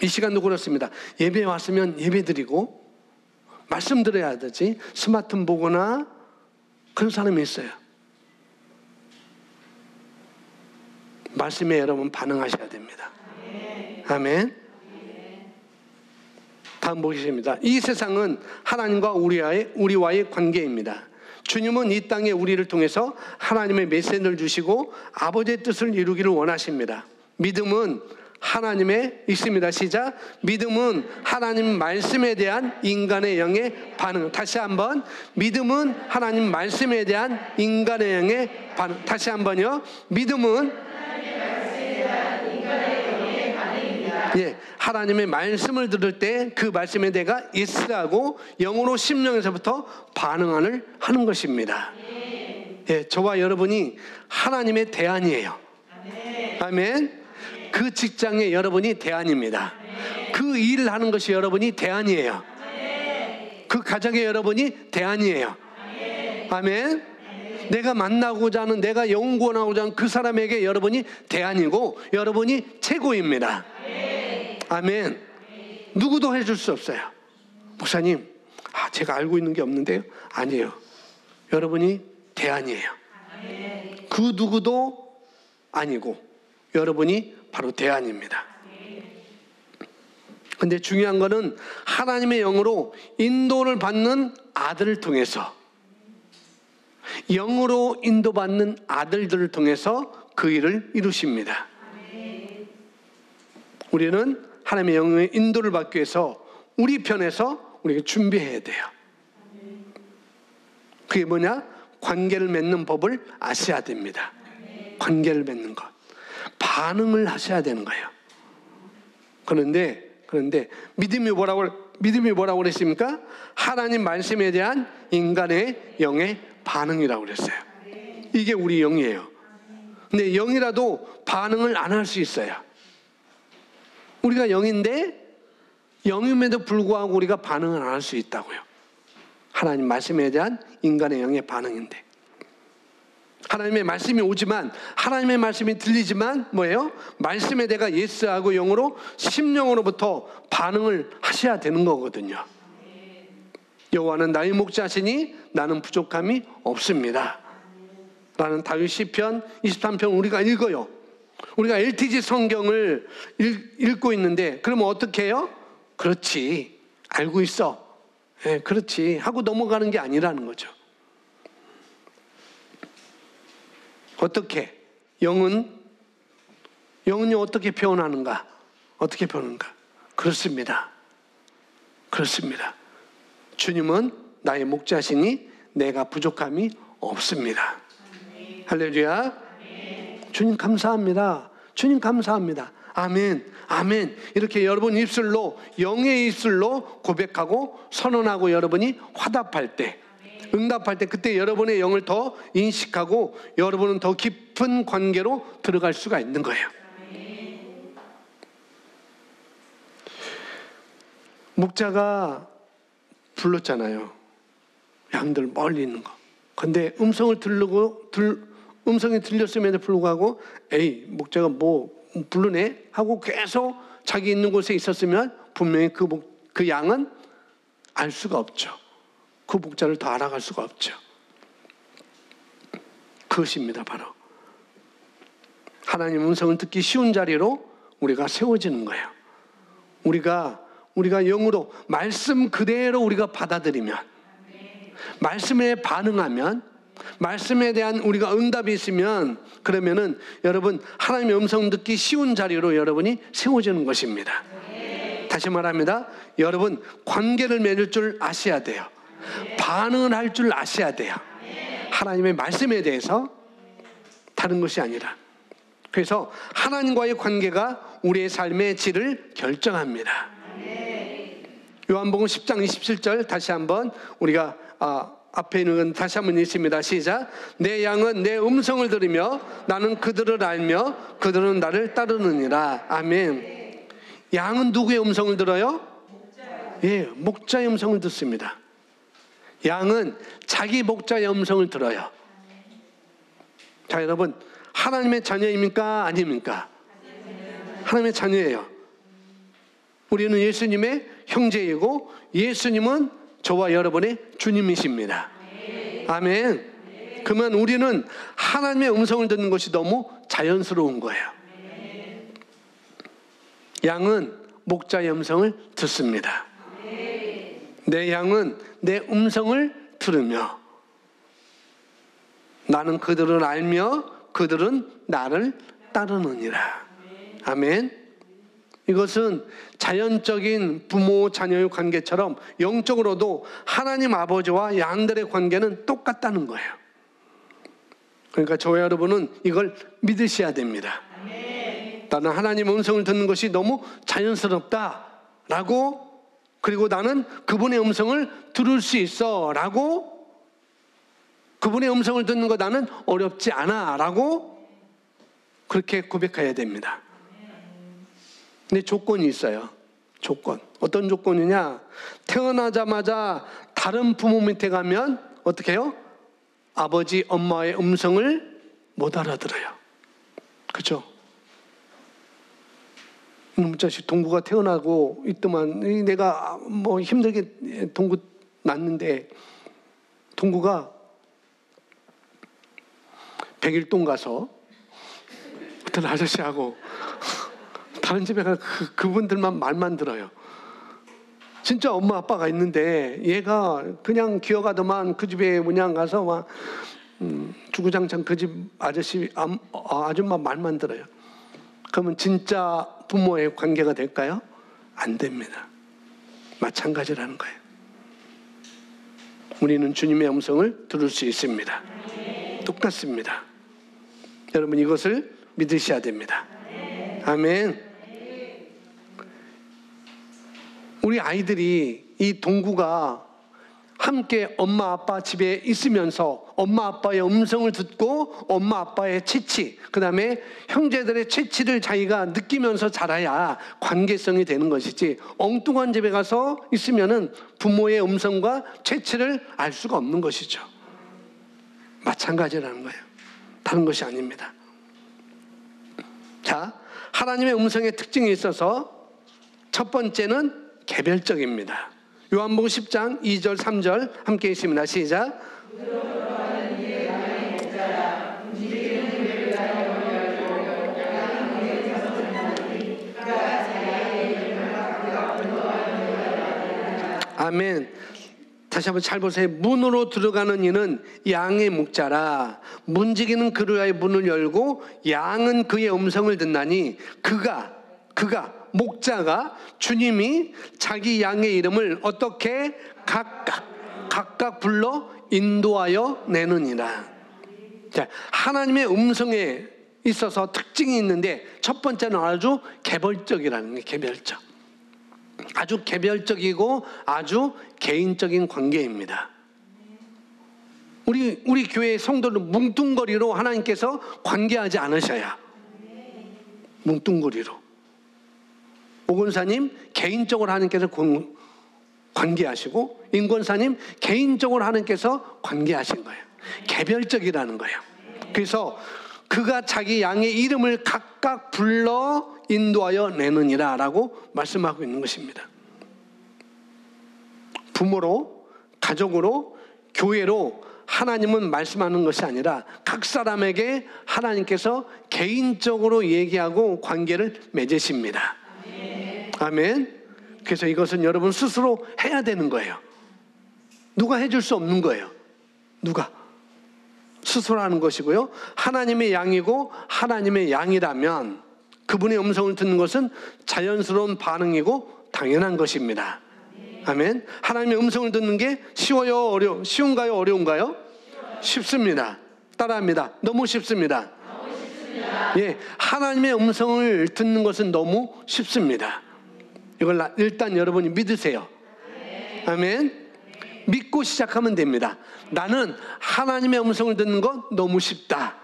이 시간도 그렇습니다. 예배에 왔으면 예배 드리고 말씀 들어야 되지 스마트폰 보거나 그런 사람이 있어요. 말씀에 여러분 반응하셔야 됩니다. 아멘. 다음 보겠습니다. 이 세상은 하나님과 우리와의 관계입니다. 주님은 이 땅에 우리를 통해서 하나님의 메시지를 주시고 아버지의 뜻을 이루기를 원하십니다. 믿음은 하나님의 있습니다. 시작. 믿음은 하나님 말씀에 대한 인간의 영의 반응. 다시 한번. 믿음은 하나님 말씀에 대한 인간의 영의 반응. 다시 한번요. 믿음은 하나님의 말씀을 들을 때 그 말씀에 내가 예스라고 영으로 심령에서부터 반응을 하는 것입니다. 저와 여러분이 하나님의 대안이에요. 아멘. 그 직장에 여러분이 대안입니다. 그 일을 하는 것이 여러분이 대안이에요. 그 가정에 여러분이 대안이에요. 아멘. 내가 만나고자 하는, 내가 연구하고자 하는 그 사람에게 여러분이 대안이고 여러분이 최고입니다. 아멘. 누구도 해줄 수 없어요. 목사님, 제가 알고 있는 게 없는데요. 아니에요. 여러분이 대안이에요. 그 누구도 아니고 여러분이 바로 대안입니다. 근데 중요한 거는 하나님의 영으로 인도를 받는 아들을 통해서, 영으로 인도받는 아들들을 통해서 그 일을 이루십니다. 우리는 하나님의 영의 인도를 받기 위해서 우리 편에서 우리가 준비해야 돼요. 그게 뭐냐? 관계를 맺는 법을 아셔야 됩니다. 관계를 맺는 것. 반응을 하셔야 되는 거예요. 그런데 믿음이 뭐라고 그랬습니까? 하나님 말씀에 대한 인간의 영의 반응이라고 그랬어요. 이게 우리 영이에요. 근데 영이라도 반응을 안 할 수 있어요. 우리가 영인데 영임에도 불구하고 우리가 반응을 안 할 수 있다고요. 하나님 말씀에 대한 인간의 영의 반응인데, 하나님의 말씀이 오지만, 하나님의 말씀이 들리지만 뭐예요? 말씀에 내가 예스하고 영으로, 심령으로부터 반응을 하셔야 되는 거거든요. 여호와는 나의 목자시니 나는 부족함이 없습니다 라는 다윗 시편 23편 우리가 읽어요. 우리가 LTG 성경을 읽고 있는데, 그러면 어떻게 해요? 그렇지, 알고 있어, 그렇지 하고 넘어가는 게 아니라는 거죠. 어떻게? 영은요 어떻게 표현하는가? 어떻게 표현하는가? 그렇습니다. 주님은 나의 목자시니 내가 부족함이 없습니다. 할렐루야. 주님 감사합니다. 주님 감사합니다. 아멘, 아멘. 이렇게 여러분 입술로, 영의 입술로 고백하고 선언하고 여러분이 화답할 때, 응답할 때, 그때 여러분의 영을 더 인식하고 여러분은 더 깊은 관계로 들어갈 수가 있는 거예요. 목자가 불렀잖아요. 양들 멀리 있는 거. 근데 음성이 들렸음에도 불구하고 에이, 목자가 뭐 부르네 하고 계속 자기 있는 곳에 있었으면 분명히 그 양은 알 수가 없죠. 그 목자를 더 알아갈 수가 없죠. 그것입니다. 바로 하나님 음성을 듣기 쉬운 자리로 우리가 세워지는 거예요. 우리가 영으로 말씀 그대로 우리가 받아들이면, 말씀에 반응하면, 말씀에 대한 우리가 응답이 있으면, 그러면은 여러분 하나님의 음성 듣기 쉬운 자리로 여러분이 세워지는 것입니다. 다시 말합니다. 여러분 관계를 맺을 줄 아셔야 돼요. 반응을 할 줄 아셔야 돼요. 하나님의 말씀에 대해서, 다른 것이 아니라. 그래서 하나님과의 관계가 우리의 삶의 질을 결정합니다. 요한복음 10장 27절 다시 한번 우리가 앞에 있는 건 다시 한번 읽습니다. 시작. 내 양은 내 음성을 들으며 나는 그들을 알며 그들은 나를 따르느니라. 아멘. 양은 누구의 음성을 들어요? 예, 목자의 음성을 듣습니다. 양은 자기 목자의 음성을 들어요. 자, 여러분 하나님의 자녀입니까? 아닙니까? 하나님의 자녀예요. 우리는 예수님의 형제이고 예수님은 저와 여러분의 주님이십니다. 아멘. 그러면 우리는 하나님의 음성을 듣는 것이 너무 자연스러운 거예요. 양은 목자의 음성을 듣습니다. 내 양은 내 음성을 들으며 나는 그들을 알며 그들은 나를 따르느니라. 아멘. 이것은 자연적인 부모 자녀의 관계처럼 영적으로도 하나님 아버지와 양들의 관계는 똑같다는 거예요. 그러니까 저와 여러분은 이걸 믿으셔야 됩니다. 나는 하나님 음성을 듣는 것이 너무 자연스럽다라고, 그리고 나는 그분의 음성을 들을 수 있어라고, 그분의 음성을 듣는 거 나는 어렵지 않아라고 그렇게 고백해야 됩니다. 근데 조건이 있어요. 조건. 어떤 조건이냐? 태어나자마자 다른 부모 밑에 가면 어떻게 해요? 아버지, 엄마의 음성을 못 알아들어요. 그렇죠? 이놈 자식 동구가 태어나고 있더만, 내가 뭐 힘들게 동구 낳는데, 동구가 백일동 가서 어떤 아저씨하고 다른 집에 가 그분들만 말만 들어요. 진짜 엄마 아빠가 있는데 얘가 그냥 기어가더만 그 집에 그냥 가서 막 주구장창 그 집 아저씨 아줌마 말만 들어요. 그러면 진짜 부모의 관계가 될까요? 안 됩니다. 마찬가지라는 거예요. 우리는 주님의 음성을 들을 수 있습니다. 똑같습니다. 여러분 이것을 믿으셔야 됩니다. 아멘. 우리 아이들이 이 동구가 함께 엄마 아빠 집에 있으면서 엄마 아빠의 음성을 듣고 엄마 아빠의 채취, 그 다음에 형제들의 채취를 자기가 느끼면서 자라야 관계성이 되는 것이지, 엉뚱한 집에 가서 있으면은 부모의 음성과 채취를 알 수가 없는 것이죠. 마찬가지라는 거예요. 다른 것이 아닙니다. 자, 하나님의 음성의 특징이 있어서 첫 번째는 개별적입니다. 요한복음 10장 2절 3절 함께 읽습니다. 시작. 아멘. 다시 한번 잘 보세요. 문으로 들어가는 이는 양의 목자라. 문지기는 그를 위하여 문을 열고 양은 그의 음성을 듣나니 그가 목자가 주님이 자기 양의 이름을 어떻게 각각 불러 인도하여 내느니라. 자, 하나님의 음성에 있어서 특징이 있는데 첫 번째는 아주 개별적이라는 게 개별적. 아주 개별적이고 아주 개인적인 관계입니다. 우리 교회의 성도는 뭉뚱거리로 하나님께서 관계하지 않으셔야. 뭉뚱거리로. 오건사님 개인적으로 하나님께서 관계하시고, 인권사님 개인적으로 하나님께서 관계하신 거예요. 개별적이라는 거예요. 그래서 그가 자기 양의 이름을 각각 불러 인도하여 내느니라 라고 말씀하고 있는 것입니다. 부모로, 가족으로, 교회로 하나님은 말씀하는 것이 아니라 각 사람에게 하나님께서 개인적으로 얘기하고 관계를 맺으십니다. 아멘. 그래서 이것은 여러분 스스로 해야 되는 거예요. 누가 해줄 수 없는 거예요. 누가? 스스로 하는 것이고요. 하나님의 양이고 하나님의 양이라면 그분의 음성을 듣는 것은 자연스러운 반응이고 당연한 것입니다. 아멘. 하나님의 음성을 듣는 게 쉬운가요? 어려운가요? 쉽습니다. 따라합니다. 너무 쉽습니다. 예, 하나님의 음성을 듣는 것은 너무 쉽습니다. 이걸 일단 여러분이 믿으세요. 아멘. 믿고 시작하면 됩니다. 나는 하나님의 음성을 듣는 건 너무 쉽다.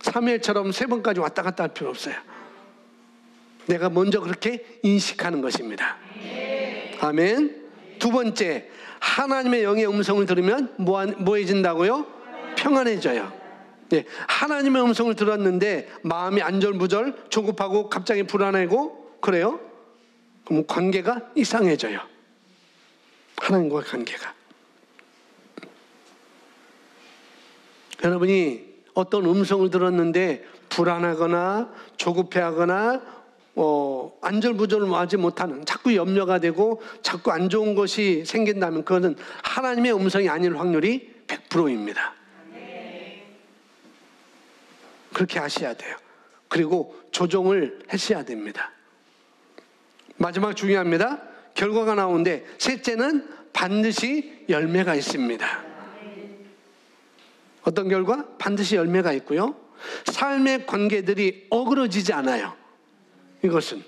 사무엘처럼 3번까지 왔다 갔다 할 필요 없어요. 내가 먼저 그렇게 인식하는 것입니다. 아멘. 두 번째, 하나님의 영의 음성을 들으면 뭐해진다고요? 평안해져요. 네, 하나님의 음성을 들었는데 마음이 안절부절, 조급하고 갑자기 불안하고 그래요? 그럼 관계가 이상해져요. 하나님과 관계가. 여러분이 어떤 음성을 들었는데 불안하거나 조급해하거나 안절부절하지 못하는, 자꾸 염려가 되고 자꾸 안 좋은 것이 생긴다면 그것은 하나님의 음성이 아닐 확률이 100%입니다. 그렇게 하셔야 돼요. 그리고 조정을 하셔야 됩니다. 마지막 중요합니다. 결과가 나오는데 셋째는 반드시 열매가 있습니다. 어떤 결과? 반드시 열매가 있고요. 삶의 관계들이 어그러지지 않아요. 이것은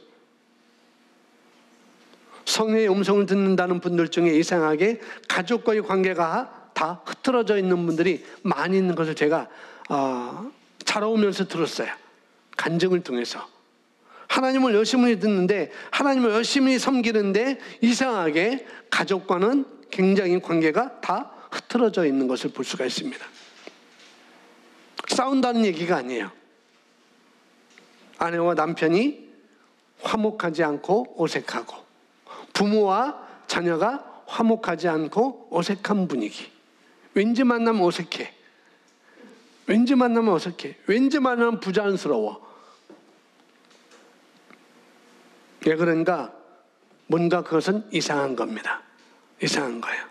성령의 음성을 듣는다는 분들 중에 이상하게 가족과의 관계가 다 흐트러져 있는 분들이 많이 있는 것을 제가 자라오면서 들었어요. 간증을 통해서. 하나님을 열심히 듣는데, 하나님을 열심히 섬기는데 이상하게 가족과는 굉장히 관계가 다 흐트러져 있는 것을 볼 수가 있습니다. 싸운다는 얘기가 아니에요. 아내와 남편이 화목하지 않고 어색하고, 부모와 자녀가 화목하지 않고 어색한 분위기. 왠지 만나면 어색해. 왠지 만나면 어색해. 왠지 만나면 부자연스러워. 왜 그런가? 뭔가 그것은 이상한 겁니다. 이상한 거예요.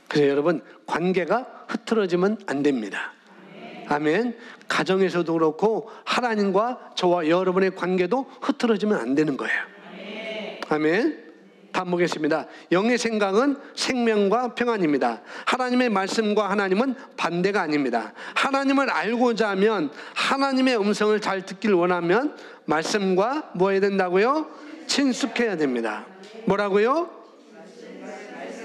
그래서 여러분, 관계가 흐트러지면 안 됩니다. 아멘. 가정에서도 그렇고 하나님과 저와 여러분의 관계도 흐트러지면 안 되는 거예요. 아멘. 다음 보겠습니다. 영의 생각은 생명과 평안입니다. 하나님의 말씀과 하나님은 반대가 아닙니다. 하나님을 알고자 하면, 하나님의 음성을 잘 듣길 원하면 말씀과 뭐 해야 된다고요? 친숙해야 됩니다. 뭐라고요?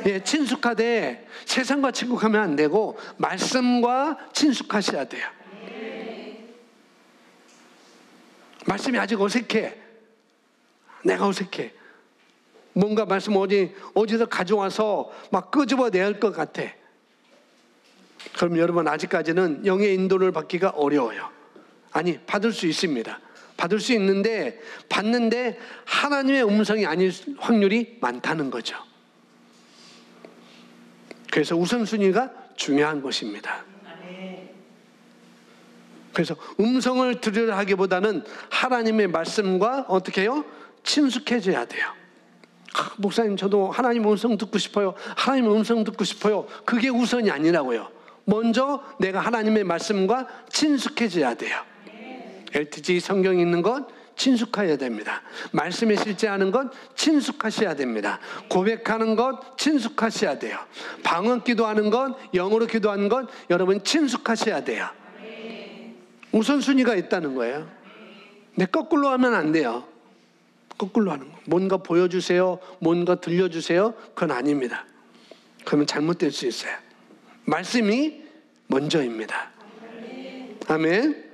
예, 친숙하되 세상과 친숙하면 안 되고 말씀과 친숙하셔야 돼요. 말씀이 아직 어색해. 내가 어색해. 뭔가 말씀 어디서 가져와서 막 끄집어내야 할 것 같아. 그럼 여러분 아직까지는 영의 인도를 받기가 어려워요. 아니, 받을 수 있습니다. 받을 수 있는데 받는데 하나님의 음성이 아닐 확률이 많다는 거죠. 그래서 우선순위가 중요한 것입니다. 그래서 음성을 들으려 하기보다는 하나님의 말씀과 어떻게 해요? 친숙해져야 돼요. 목사님, 저도 하나님의 음성 듣고 싶어요. 하나님의 음성 듣고 싶어요. 그게 우선이 아니라고요. 먼저 내가 하나님의 말씀과 친숙해져야 돼요. LTG 성경 읽는 것 친숙해야 됩니다. 말씀에 실제하는 것 친숙하셔야 됩니다. 고백하는 것 친숙하셔야 돼요. 방언 기도하는 것, 영어로 기도하는 것 여러분 친숙하셔야 돼요. 우선순위가 있다는 거예요. 근데 거꾸로 하면 안 돼요. 거꾸로 하는 거. 뭔가 보여주세요. 뭔가 들려주세요. 그건 아닙니다. 그러면 잘못될 수 있어요. 말씀이 먼저입니다. 아멘.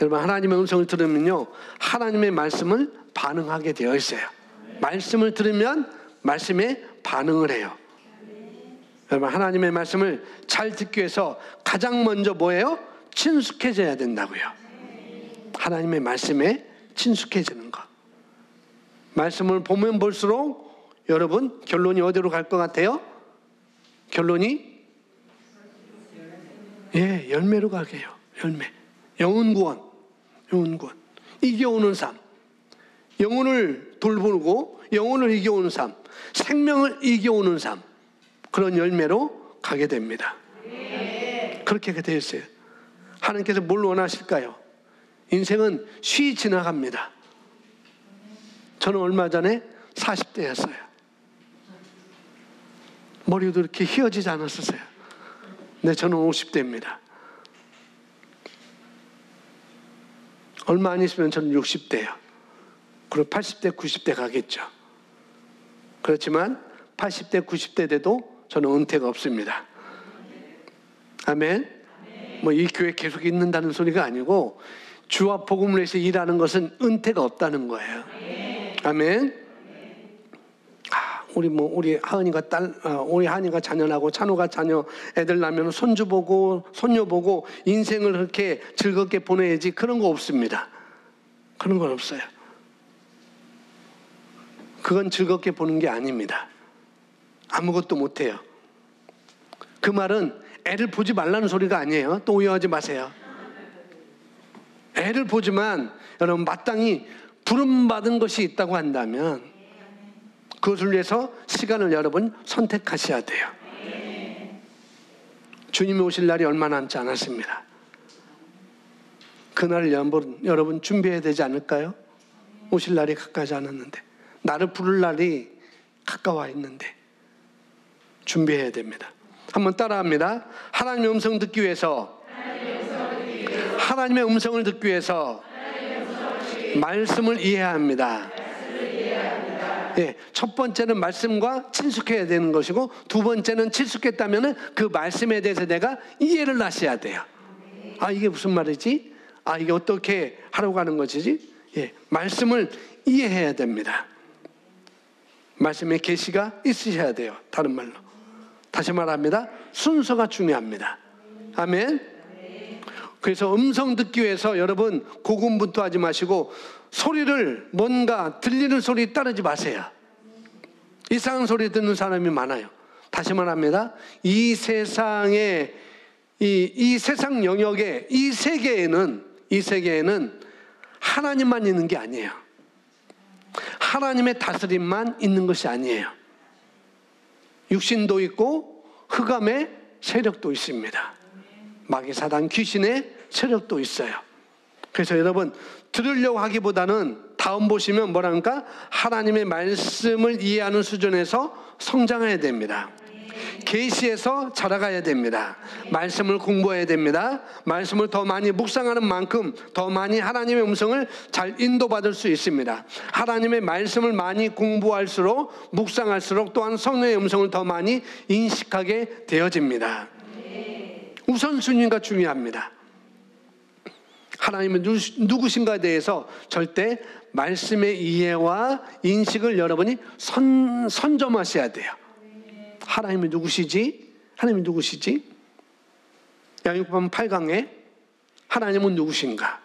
여러분 하나님의 음성을 들으면요, 하나님의 말씀을 반응하게 되어 있어요. 말씀을 들으면 말씀에 반응을 해요. 여러분 하나님의 말씀을 잘 듣기 위해서 가장 먼저 뭐예요? 친숙해져야 된다고요. 하나님의 말씀에 친숙해지는 것. 말씀을 보면 볼수록 여러분 결론이 어디로 갈 것 같아요? 결론이 열매로 가게 해요. 열매. 영혼 구원. 이겨오는 삶. 영혼을 돌보고 영혼을 이겨오는 삶. 생명을 이겨오는 삶. 그런 열매로 가게 됩니다. 그렇게 되어 있어요. 하나님께서 뭘 원하실까요? 인생은 쉬이 지나갑니다. 저는 얼마 전에 40대였어요. 머리도 이렇게 휘어지지 않았었어요. 근데 저는 50대입니다. 얼마 안 있으면 저는 60대예요. 그리고 80대, 90대 가겠죠. 그렇지만 80대, 90대 돼도 저는 은퇴가 없습니다. 아멘. 뭐 이 교회 계속 있는다는 소리가 아니고 주와 복음을 위해서 일하는 것은 은퇴가 없다는 거예요. 아멘. 우리 하은이가 우리 하은이가 자녀 나고 찬호가 자녀 애들 나면 손주 보고 손녀 보고 인생을 그렇게 즐겁게 보내야지, 그런 거 없습니다. 그런 건 없어요. 그건 즐겁게 보는 게 아닙니다. 아무것도 못해요. 그 말은 애를 보지 말라는 소리가 아니에요. 또 오해하지 마세요. 애를 보지만 여러분 마땅히 부름받은 것이 있다고 한다면 그것을 위해서 시간을 여러분 선택하셔야 돼요. 주님이 오실 날이 얼마 남지 않았습니다. 그날을 여러분 준비해야 되지 않을까요? 오실 날이 가까이지 않았는데, 나를 부를 날이 가까워 있는데 준비해야 됩니다. 한번 따라합니다. 하나님의 음성 듣기 위해서 하나님의 음성을 듣기 위해서 말씀을 이해해야 합니다. 첫 번째는 말씀과 친숙해야 되는 것이고, 두 번째는 친숙했다면 그 말씀에 대해서 내가 이해를 하셔야 돼요. 이게 무슨 말이지? 이게 어떻게 하려고 하는 것이지? 말씀을 이해해야 됩니다. 말씀의 계시가 있으셔야 돼요. 다른 말로. 다시 말합니다. 순서가 중요합니다. 아멘. 그래서 음성 듣기 위해서 여러분 고군분투하지 마시고 소리를, 뭔가 들리는 소리 따르지 마세요. 이상한 소리 듣는 사람이 많아요. 다시 말합니다. 이 세상에 이 세상 영역에 이 세계에는 하나님만 있는 게 아니에요. 하나님의 다스림만 있는 것이 아니에요. 육신도 있고 흑암의 세력도 있습니다. 마귀 사단 귀신의 세력도 있어요. 그래서 여러분 들으려고 하기보다는 다음 보시면 뭐랄까, 하나님의 말씀을 이해하는 수준에서 성장해야 됩니다. 계시에서 자라가야 됩니다. 말씀을 공부해야 됩니다. 말씀을 더 많이 묵상하는 만큼 더 많이 하나님의 음성을 잘 인도받을 수 있습니다. 하나님의 말씀을 많이 공부할수록 묵상할수록 또한 성령의 음성을 더 많이 인식하게 되어집니다. 우선순위가 중요합니다. 하나님은 누구신가에 대해서 절대 말씀의 이해와 인식을 여러분이 선점하셔야 돼요. 하나님이 누구시지? 하나님이 누구시지? 야고보서 8강에 하나님은 누구신가?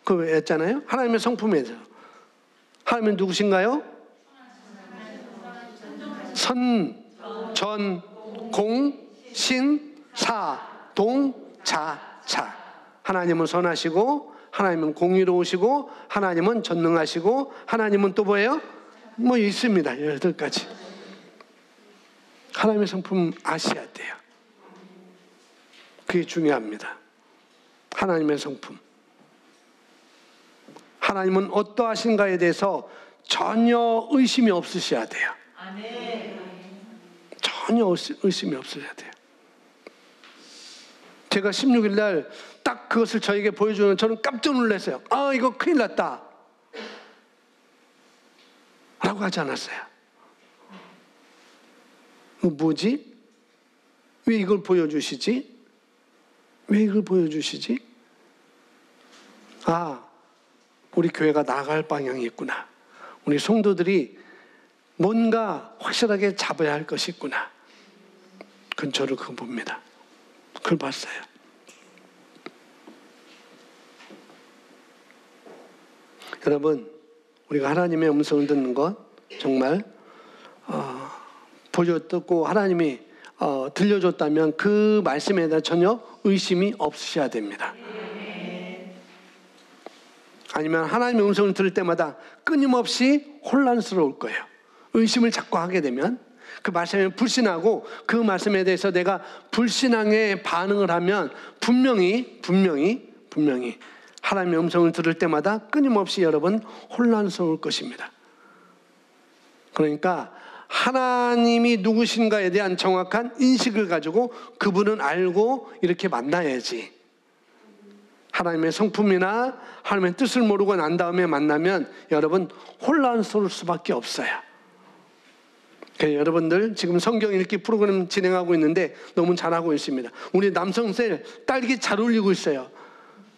그거 했잖아요. 하나님의 성품에서 하나님은 누구신가요? 선, 전, 공, 신, 사, 동, 자, 차. 하나님은 선하시고 하나님은 공의로우시고 하나님은 전능하시고 하나님은 또 뭐예요? 뭐 있습니다. 8가지. 하나님의 성품 아셔야 돼요. 그게 중요합니다. 하나님의 성품. 하나님은 어떠하신가에 대해서 전혀 의심이 없으셔야 돼요. 전혀 의심이 없으셔야 돼요. 제가 16일 날 딱 그것을 저에게 보여주는 저는 깜짝 놀랐어요. 아, 이거 큰일 났다 라고 하지 않았어요. 뭐지? 왜 이걸 보여주시지? 왜 이걸 보여주시지? 아, 우리 교회가 나아갈 방향이 있구나. 우리 성도들이 뭔가 확실하게 잡아야 할 것이 있구나. 그건 저를 그거 봅니다. 그걸 봤어요. 여러분, 우리가 하나님의 음성을 듣는 것 정말 보여줬고 하나님이 들려줬다면 그 말씀에 대해 전혀 의심이 없으셔야 됩니다. 아니면 하나님의 음성을 들을 때마다 끊임없이 혼란스러울 거예요. 의심을 자꾸 하게 되면 그 말씀에 불신하고 그 말씀에 대해서 내가 불신앙에 반응을 하면 분명히 하나님의 음성을 들을 때마다 끊임없이 여러분 혼란스러울 것입니다. 그러니까 하나님이 누구신가에 대한 정확한 인식을 가지고 그분은 알고 이렇게 만나야지. 하나님의 성품이나 하나님의 뜻을 모르고 난 다음에 만나면 여러분 혼란스러울 수밖에 없어요. 여러분들 지금 성경 읽기 프로그램 진행하고 있는데 너무 잘하고 있습니다. 우리 남성셀 딸기 잘 올리고 있어요.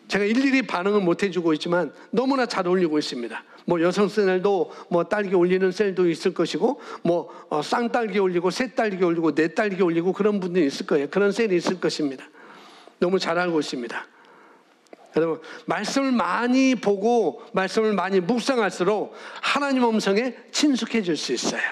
제가 일일이 반응을 못 해주고 있지만 너무나 잘 올리고 있습니다. 뭐 여성셀도 뭐 딸기 올리는 셀도 있을 것이고 뭐 쌍딸기 올리고 새딸기 올리고 네딸기 올리고 그런 분들이 있을 거예요. 그런 셀이 있을 것입니다. 너무 잘 알고 있습니다. 여러분, 말씀을 많이 보고 말씀을 많이 묵상할수록 하나님 음성에 친숙해질 수 있어요.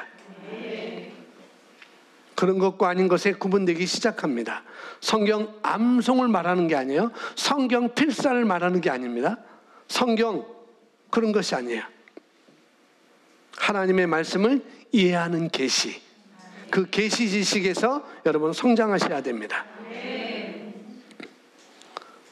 그런 것과 아닌 것에 구분되기 시작합니다. 성경 암송을 말하는 게 아니에요. 성경 필사를 말하는 게 아닙니다. 성경 그런 것이 아니에요. 하나님의 말씀을 이해하는 계시. 그 계시 지식에서 여러분 성장하셔야 됩니다.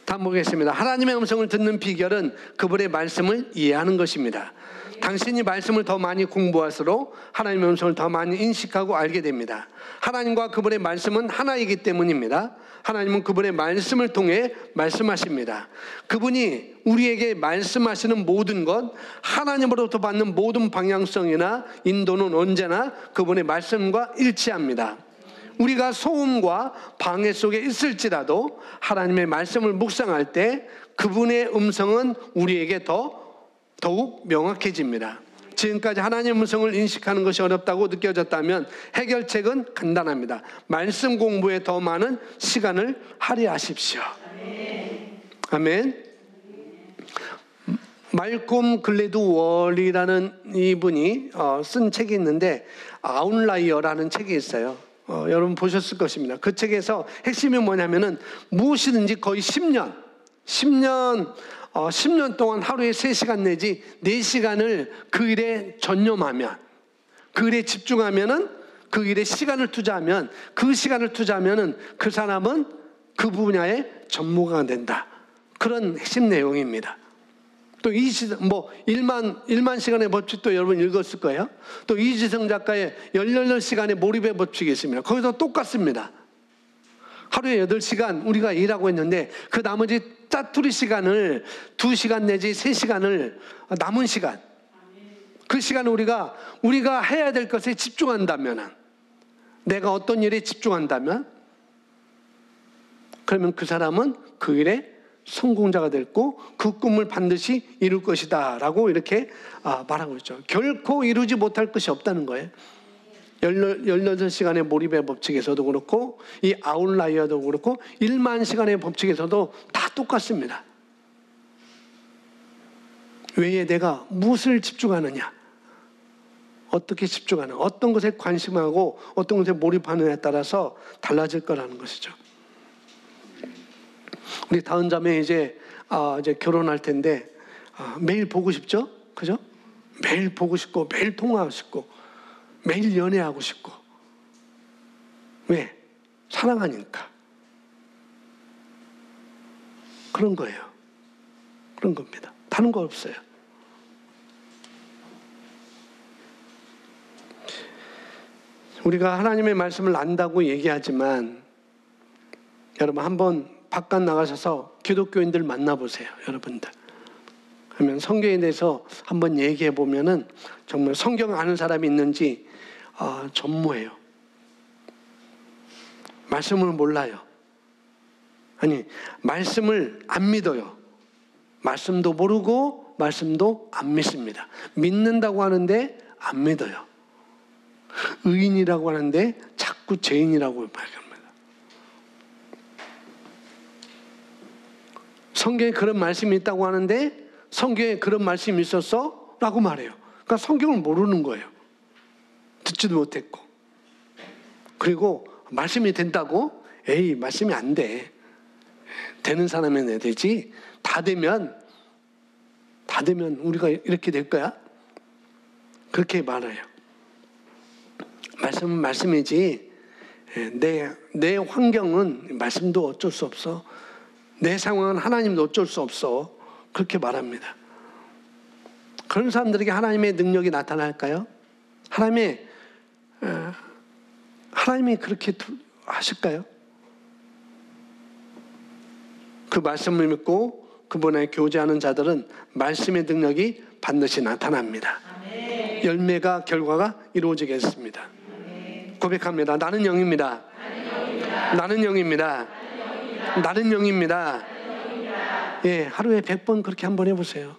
다음 보겠습니다. 하나님의 음성을 듣는 비결은 그분의 말씀을 이해하는 것입니다. 당신이 말씀을 더 많이 공부할수록 하나님의 음성을 더 많이 인식하고 알게 됩니다. 하나님과 그분의 말씀은 하나이기 때문입니다. 하나님은 그분의 말씀을 통해 말씀하십니다. 그분이 우리에게 말씀하시는 모든 것, 하나님으로부터 받는 모든 방향성이나 인도는 언제나 그분의 말씀과 일치합니다. 우리가 소음과 방해 속에 있을지라도 하나님의 말씀을 묵상할 때 그분의 음성은 우리에게 더욱 명확해집니다. 지금까지 하나님의 음성을 인식하는 것이 어렵다고 느껴졌다면 해결책은 간단합니다. 말씀 공부에 더 많은 시간을 할애하십시오. 아멘. 말콤 글래드 월이라는 이분이 쓴 책이 있는데 아웃라이어라는 책이 있어요. 여러분 보셨을 것입니다. 그 책에서 핵심이 뭐냐면은 무엇이든지 거의 10년 동안 하루에 3시간 내지 4시간을 그 일에 전념하면, 그 일에 집중하면은, 그 일에 시간을 투자하면, 그 시간을 투자하면은 그 사람은 그 분야의 전문가가 된다. 그런 핵심 내용입니다. 또 뭐 1만 시간의 법칙도 여러분 읽었을 거예요. 또 이지성 작가의 18시간의 몰입의 법칙이 있습니다. 거기서 똑같습니다. 하루에 8시간 우리가 일하고 있는데 그 나머지 짜투리 시간을 2시간 내지 3시간을 남은 시간, 그 시간을 우리가 해야 될 것에 집중한다면, 내가 어떤 일에 집중한다면, 그러면 그 사람은 그 일에 성공자가 됐고 그 꿈을 반드시 이룰 것이다 라고 이렇게 말하고 있죠. 결코 이루지 못할 것이 없다는 거예요. 18시간의 몰입의 법칙에서도 그렇고 이 아웃라이어도 그렇고 1만 시간의 법칙에서도 다 똑같습니다. 왜에 내가 무엇을 집중하느냐, 어떻게 집중하느냐, 어떤 것에 관심하고 어떤 것에 몰입하느냐에 따라서 달라질 거라는 것이죠. 우리 다은 자매 이제 결혼할 텐데 매일 보고 싶죠? 그죠? 매일 보고 싶고 매일 통화하고 싶고 매일 연애하고 싶고. 왜? 사랑하니까. 그런 거예요. 그런 겁니다. 다른 거 없어요. 우리가 하나님의 말씀을 안다고 얘기하지만 여러분 한번 바깥 나가셔서 기독교인들 만나보세요. 여러분들. 그러면 성경에 대해서 한번 얘기해 보면은 정말 성경 아는 사람이 있는지 전무해요. 말씀을 몰라요. 아니, 말씀을 안 믿어요. 말씀도 모르고 말씀도 안 믿습니다. 믿는다고 하는데 안 믿어요. 의인이라고 하는데 자꾸 죄인이라고 말합니다. 성경에 그런 말씀이 있다고 하는데 성경에 그런 말씀이 있었어? 라고 말해요. 그러니까 성경을 모르는 거예요. 듣지도 못했고. 그리고 말씀이 된다고? 에이, 말씀이 안 돼. 되는 사람은 해야 되지. 다 되면 우리가 이렇게 될 거야? 그렇게 말해요. 말씀은 말씀이지. 내 환경은 말씀도 어쩔 수 없어. 내 상황은 하나님도 어쩔 수 없어. 그렇게 말합니다. 그런 사람들에게 하나님의 능력이 나타날까요? 하나님이 그렇게 하실까요? 그 말씀을 믿고 그분에 교제하는 자들은 말씀의 능력이 반드시 나타납니다. 아멘. 열매가 결과가 이루어지겠습니다. 아멘. 고백합니다. 나는 영입니다. 나는 영입니다. 나는 영입니다. 예, 하루에 100번 그렇게 한번 해보세요.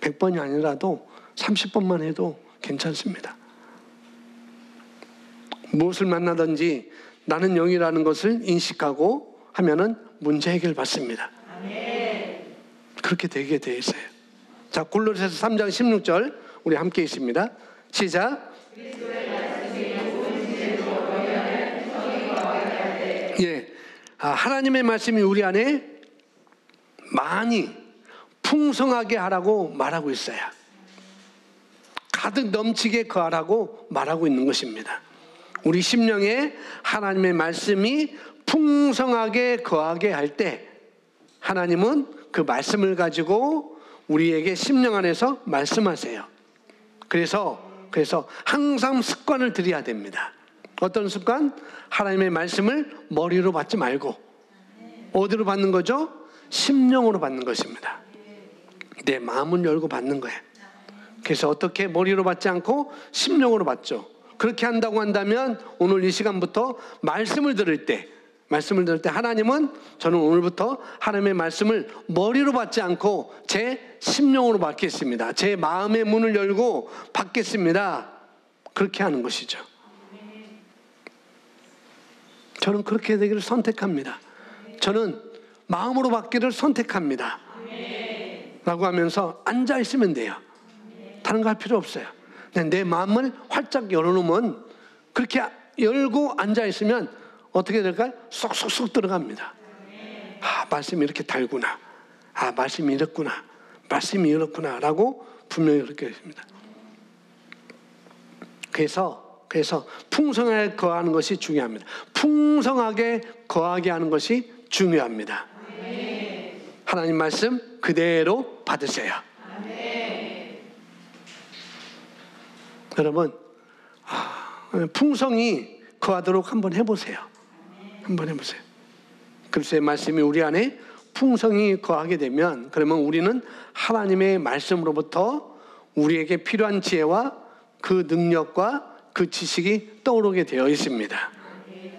100번이 아니라도 30번만 해도 괜찮습니다. 무엇을 만나든지 나는 영이라는 것을 인식하고 하면은 문제 해결 받습니다. 그렇게 되게 돼 있어요. 자, 골로새서 3장 16절 우리 함께 있습니다. 시작. 예. 하나님의 말씀이 우리 안에 많이 풍성하게 하라고 말하고 있어요. 가득 넘치게 거하라고 말하고 있는 것입니다. 우리 심령에 하나님의 말씀이 풍성하게 거하게 할 때 하나님은 그 말씀을 가지고 우리에게 심령 안에서 말씀하세요. 그래서 항상 습관을 들여야 됩니다. 어떤 습관? 하나님의 말씀을 머리로 받지 말고 어디로 받는 거죠? 심령으로 받는 것입니다. 내 마음을 열고 받는 거예요. 그래서 어떻게 머리로 받지 않고 심령으로 받죠. 그렇게 한다고 한다면 오늘 이 시간부터 말씀을 들을 때 하나님은 저는 오늘부터 하나님의 말씀을 머리로 받지 않고 제 심령으로 받겠습니다. 제 마음의 문을 열고 받겠습니다. 그렇게 하는 것이죠. 저는 그렇게 되기를 선택합니다. 저는 마음으로 받기를 선택합니다. 라고 하면서 앉아 있으면 돼요. 다른 거 할 필요 없어요. 내 마음을 활짝 열어놓으면, 그렇게 열고 앉아 있으면 어떻게 될까요? 쏙쏙쏙 들어갑니다. 말씀이 이렇게 달구나. 말씀이 이렇구나. 말씀이 이렇구나. 라고 분명히 그렇게 했습니다. 그래서 풍성하게 거하는 것이 중요합니다. 풍성하게 거하게 하는 것이 중요합니다. 하나님 말씀 그대로 받으세요. 여러분, 풍성이 거하도록 한번 해보세요. 한번 해보세요. 그리스도의 말씀이 우리 안에 풍성이 거하게 되면, 그러면 우리는 하나님의 말씀으로부터 우리에게 필요한 지혜와 그 능력과 그 지식이 떠오르게 되어 있습니다.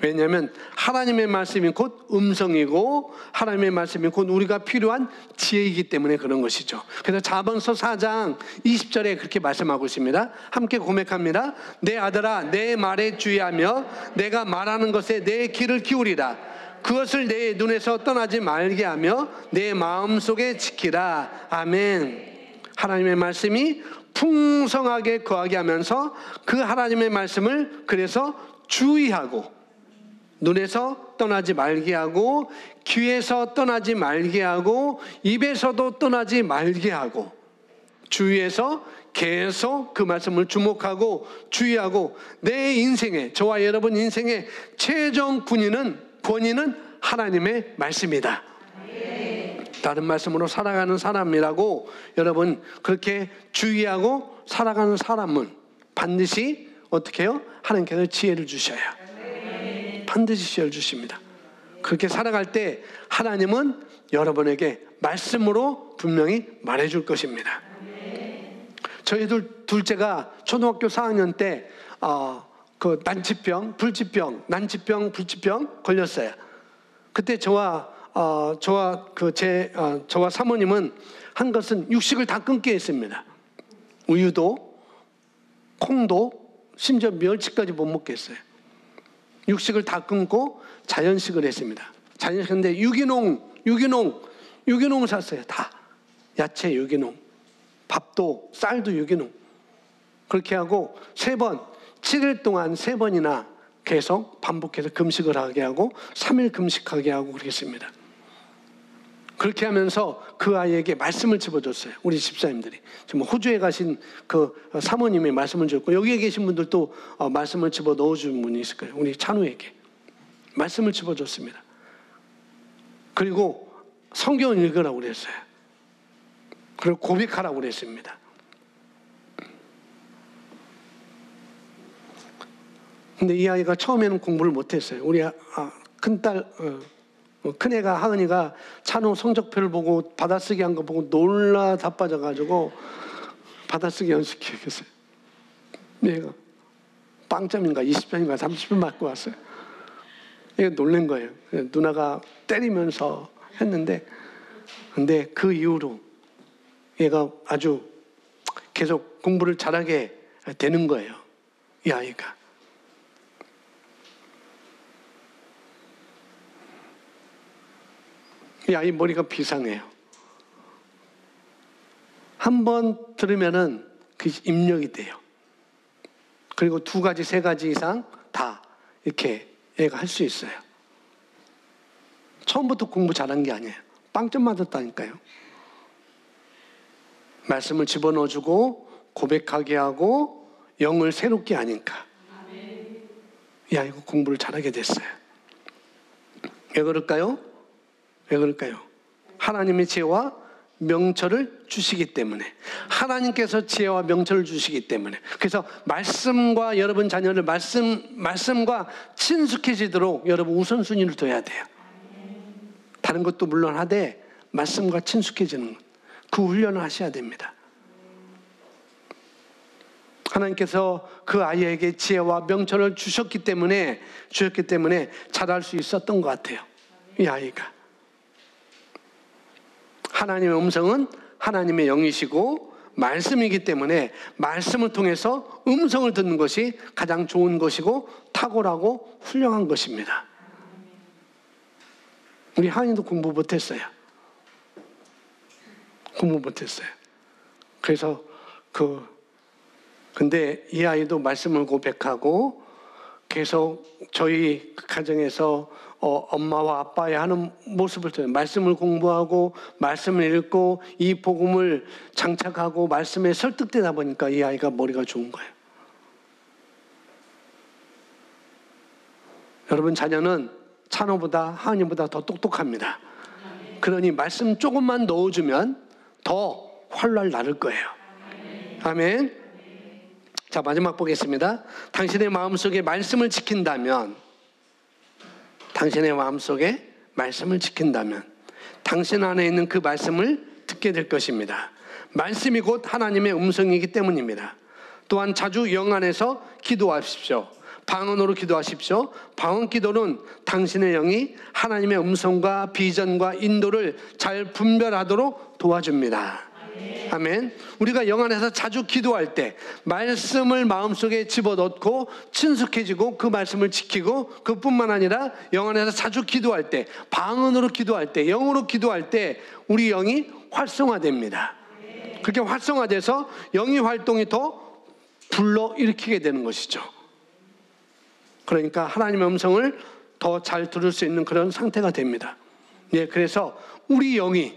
왜냐하면 하나님의 말씀이 곧 음성이고 하나님의 말씀이 곧 우리가 필요한 지혜이기 때문에 그런 것이죠. 그래서 자언서 4장 20절에 그렇게 말씀하고 있습니다. 함께 고백합니다. 내 아들아, 내 말에 주의하며 내가 말하는 것에 내 귀를 기울이라. 그것을 내 눈에서 떠나지 말게 하며 내 마음속에 지키라. 아멘. 하나님의 말씀이 풍성하게 거하게 하면서 그 하나님의 말씀을 그래서 주의하고, 눈에서 떠나지 말게 하고, 귀에서 떠나지 말게 하고, 입에서도 떠나지 말게 하고, 주위에서 계속 그 말씀을 주목하고 주의하고, 내 인생에, 저와 여러분 인생의 최종 권위는 하나님의 말씀이다. 다른 말씀으로 살아가는 사람이라고, 여러분 그렇게 주의하고 살아가는 사람은 반드시 어떻게 해요? 하나님께서 지혜를 주셔요. 반드시 지혜를 주십니다. 그렇게 살아갈 때 하나님은 여러분에게 말씀으로 분명히 말해줄 것입니다. 저희 둘째가 초등학교 4학년 때 그 난치병 걸렸어요. 그때 저와 사모님은 한 것은 육식을 다 끊게 했습니다. 우유도, 콩도, 심지어 멸치까지 못 먹게 했어요. 육식을 다 끊고 자연식을 했습니다. 자연식인데 유기농 샀어요. 다 야채 유기농, 밥도 쌀도 유기농. 그렇게 하고 7일 동안 3번이나 계속 반복해서 금식을 하게 하고 3일 금식하게 하고 그랬습니다. 그렇게 하면서 그 아이에게 말씀을 집어줬어요. 우리 집사님들이. 지금 호주에 가신 그 사모님이 말씀을 줬고, 여기에 계신 분들도 말씀을 집어 넣어준 분이 있을 거예요. 우리 찬우에게 말씀을 집어줬습니다. 그리고 성경을 읽으라고 그랬어요. 그리고 고백하라고 그랬습니다. 근데 이 아이가 처음에는 공부를 못했어요. 우리 큰애가, 하은이가 찬우 성적표를 보고 받아쓰기 한 거 보고 놀라 자빠져가지고 받아쓰기 연습시켰어요. 얘가 빵점인가 20점인가 30점 맞고 왔어요. 얘가 놀란 거예요. 누나가 때리면서 했는데, 근데 그 이후로 얘가 아주 계속 공부를 잘하게 되는 거예요. 이 아이가. 이 아이 머리가 비상해요. 한 번 들으면은 그 입력이 돼요. 그리고 2가지, 3가지 이상 다 이렇게 얘가 할 수 있어요. 처음부터 공부 잘한 게 아니에요. 빵점 맞았다니까요. 말씀을 집어넣어주고 고백하게 하고 영을 새롭게 하니까 이 아이가 공부를 잘하게 됐어요. 왜 그럴까요? 하나님의 지혜와 명철을 주시기 때문에, 하나님께서 지혜와 명철을 주시기 때문에. 그래서 말씀과 여러분 자녀를 말씀과 친숙해지도록 여러분 우선순위를 둬야 돼요. 다른 것도 물론 하되 말씀과 친숙해지는 그 훈련을 하셔야 됩니다. 하나님께서 그 아이에게 지혜와 명철을 주셨기 때문에 잘할 수 있었던 것 같아요. 이 아이가. 하나님의 음성은 하나님의 영이시고 말씀이기 때문에 말씀을 통해서 음성을 듣는 것이 가장 좋은 것이고 탁월하고 훌륭한 것입니다. 우리 하은이도 공부 못했어요. 그래서 근데 이 아이도 말씀을 고백하고 계속 저희 가정에서 엄마와 아빠의 하는 모습을 통해 말씀을 공부하고 말씀을 읽고 이 복음을 장착하고 말씀에 설득되다 보니까 이 아이가 머리가 좋은 거예요. 여러분 자녀는 찬호보다 하은이보다 더 똑똑합니다. 그러니 말씀 조금만 넣어주면 더 활활 나를 거예요. 아멘. 자, 마지막 보겠습니다. 당신의 마음속에 말씀을 지킨다면, 당신의 마음속에 말씀을 지킨다면 당신 안에 있는 그 말씀을 듣게 될 것입니다. 말씀이 곧 하나님의 음성이기 때문입니다. 또한 자주 영 안에서 기도하십시오. 방언으로 기도하십시오. 방언 기도는 당신의 영이 하나님의 음성과 비전과 인도를 잘 분별하도록 도와줍니다. 아멘. 우리가 영 안에서 자주 기도할 때 말씀을 마음속에 집어넣고 친숙해지고 그 말씀을 지키고, 그뿐만 아니라 영 안에서 자주 기도할 때, 방언으로 기도할 때, 영으로 기도할 때 우리 영이 활성화됩니다. 그렇게 활성화돼서 영의 활동이 더 불러일으키게 되는 것이죠. 그러니까 하나님의 음성을 더 잘 들을 수 있는 그런 상태가 됩니다. 예, 그래서 우리 영이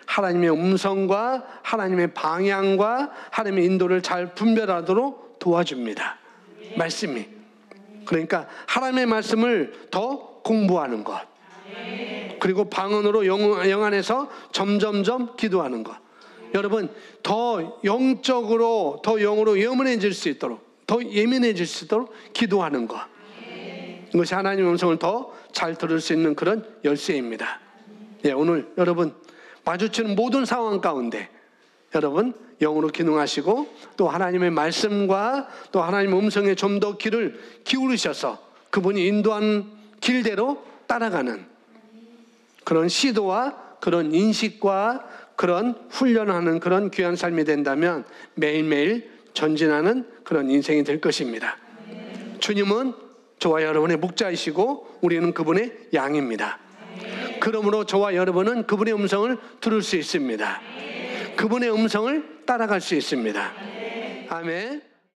하나님의 음성과 하나님의 방향과 하나님의 인도를 잘 분별하도록 도와줍니다. 말씀이. 그러니까 하나님의 말씀을 더 공부하는 것, 그리고 방언으로 영 안에서 점점점 기도하는 것. 여러분, 더 영적으로, 더 영으로 예민해질 수 있도록, 더 예민해질 수 있도록 기도하는 것. 이것이 하나님의 음성을 더 잘 들을 수 있는 그런 열쇠입니다. 예, 오늘 여러분 마주치는 모든 상황 가운데 여러분 영으로 기능하시고, 또 하나님의 말씀과 또 하나님의 음성에 좀 더 귀를 기울이셔서 그분이 인도한 길대로 따라가는 그런 시도와 그런 인식과 그런 훈련하는 그런 귀한 삶이 된다면 매일매일 전진하는 그런 인생이 될 것입니다. 주님은 저와 여러분의 목자이시고 우리는 그분의 양입니다. 그러므로 저와 여러분은 그분의 음성을 들을 수 있습니다. 그분의 음성을 따라갈 수 있습니다. 아멘.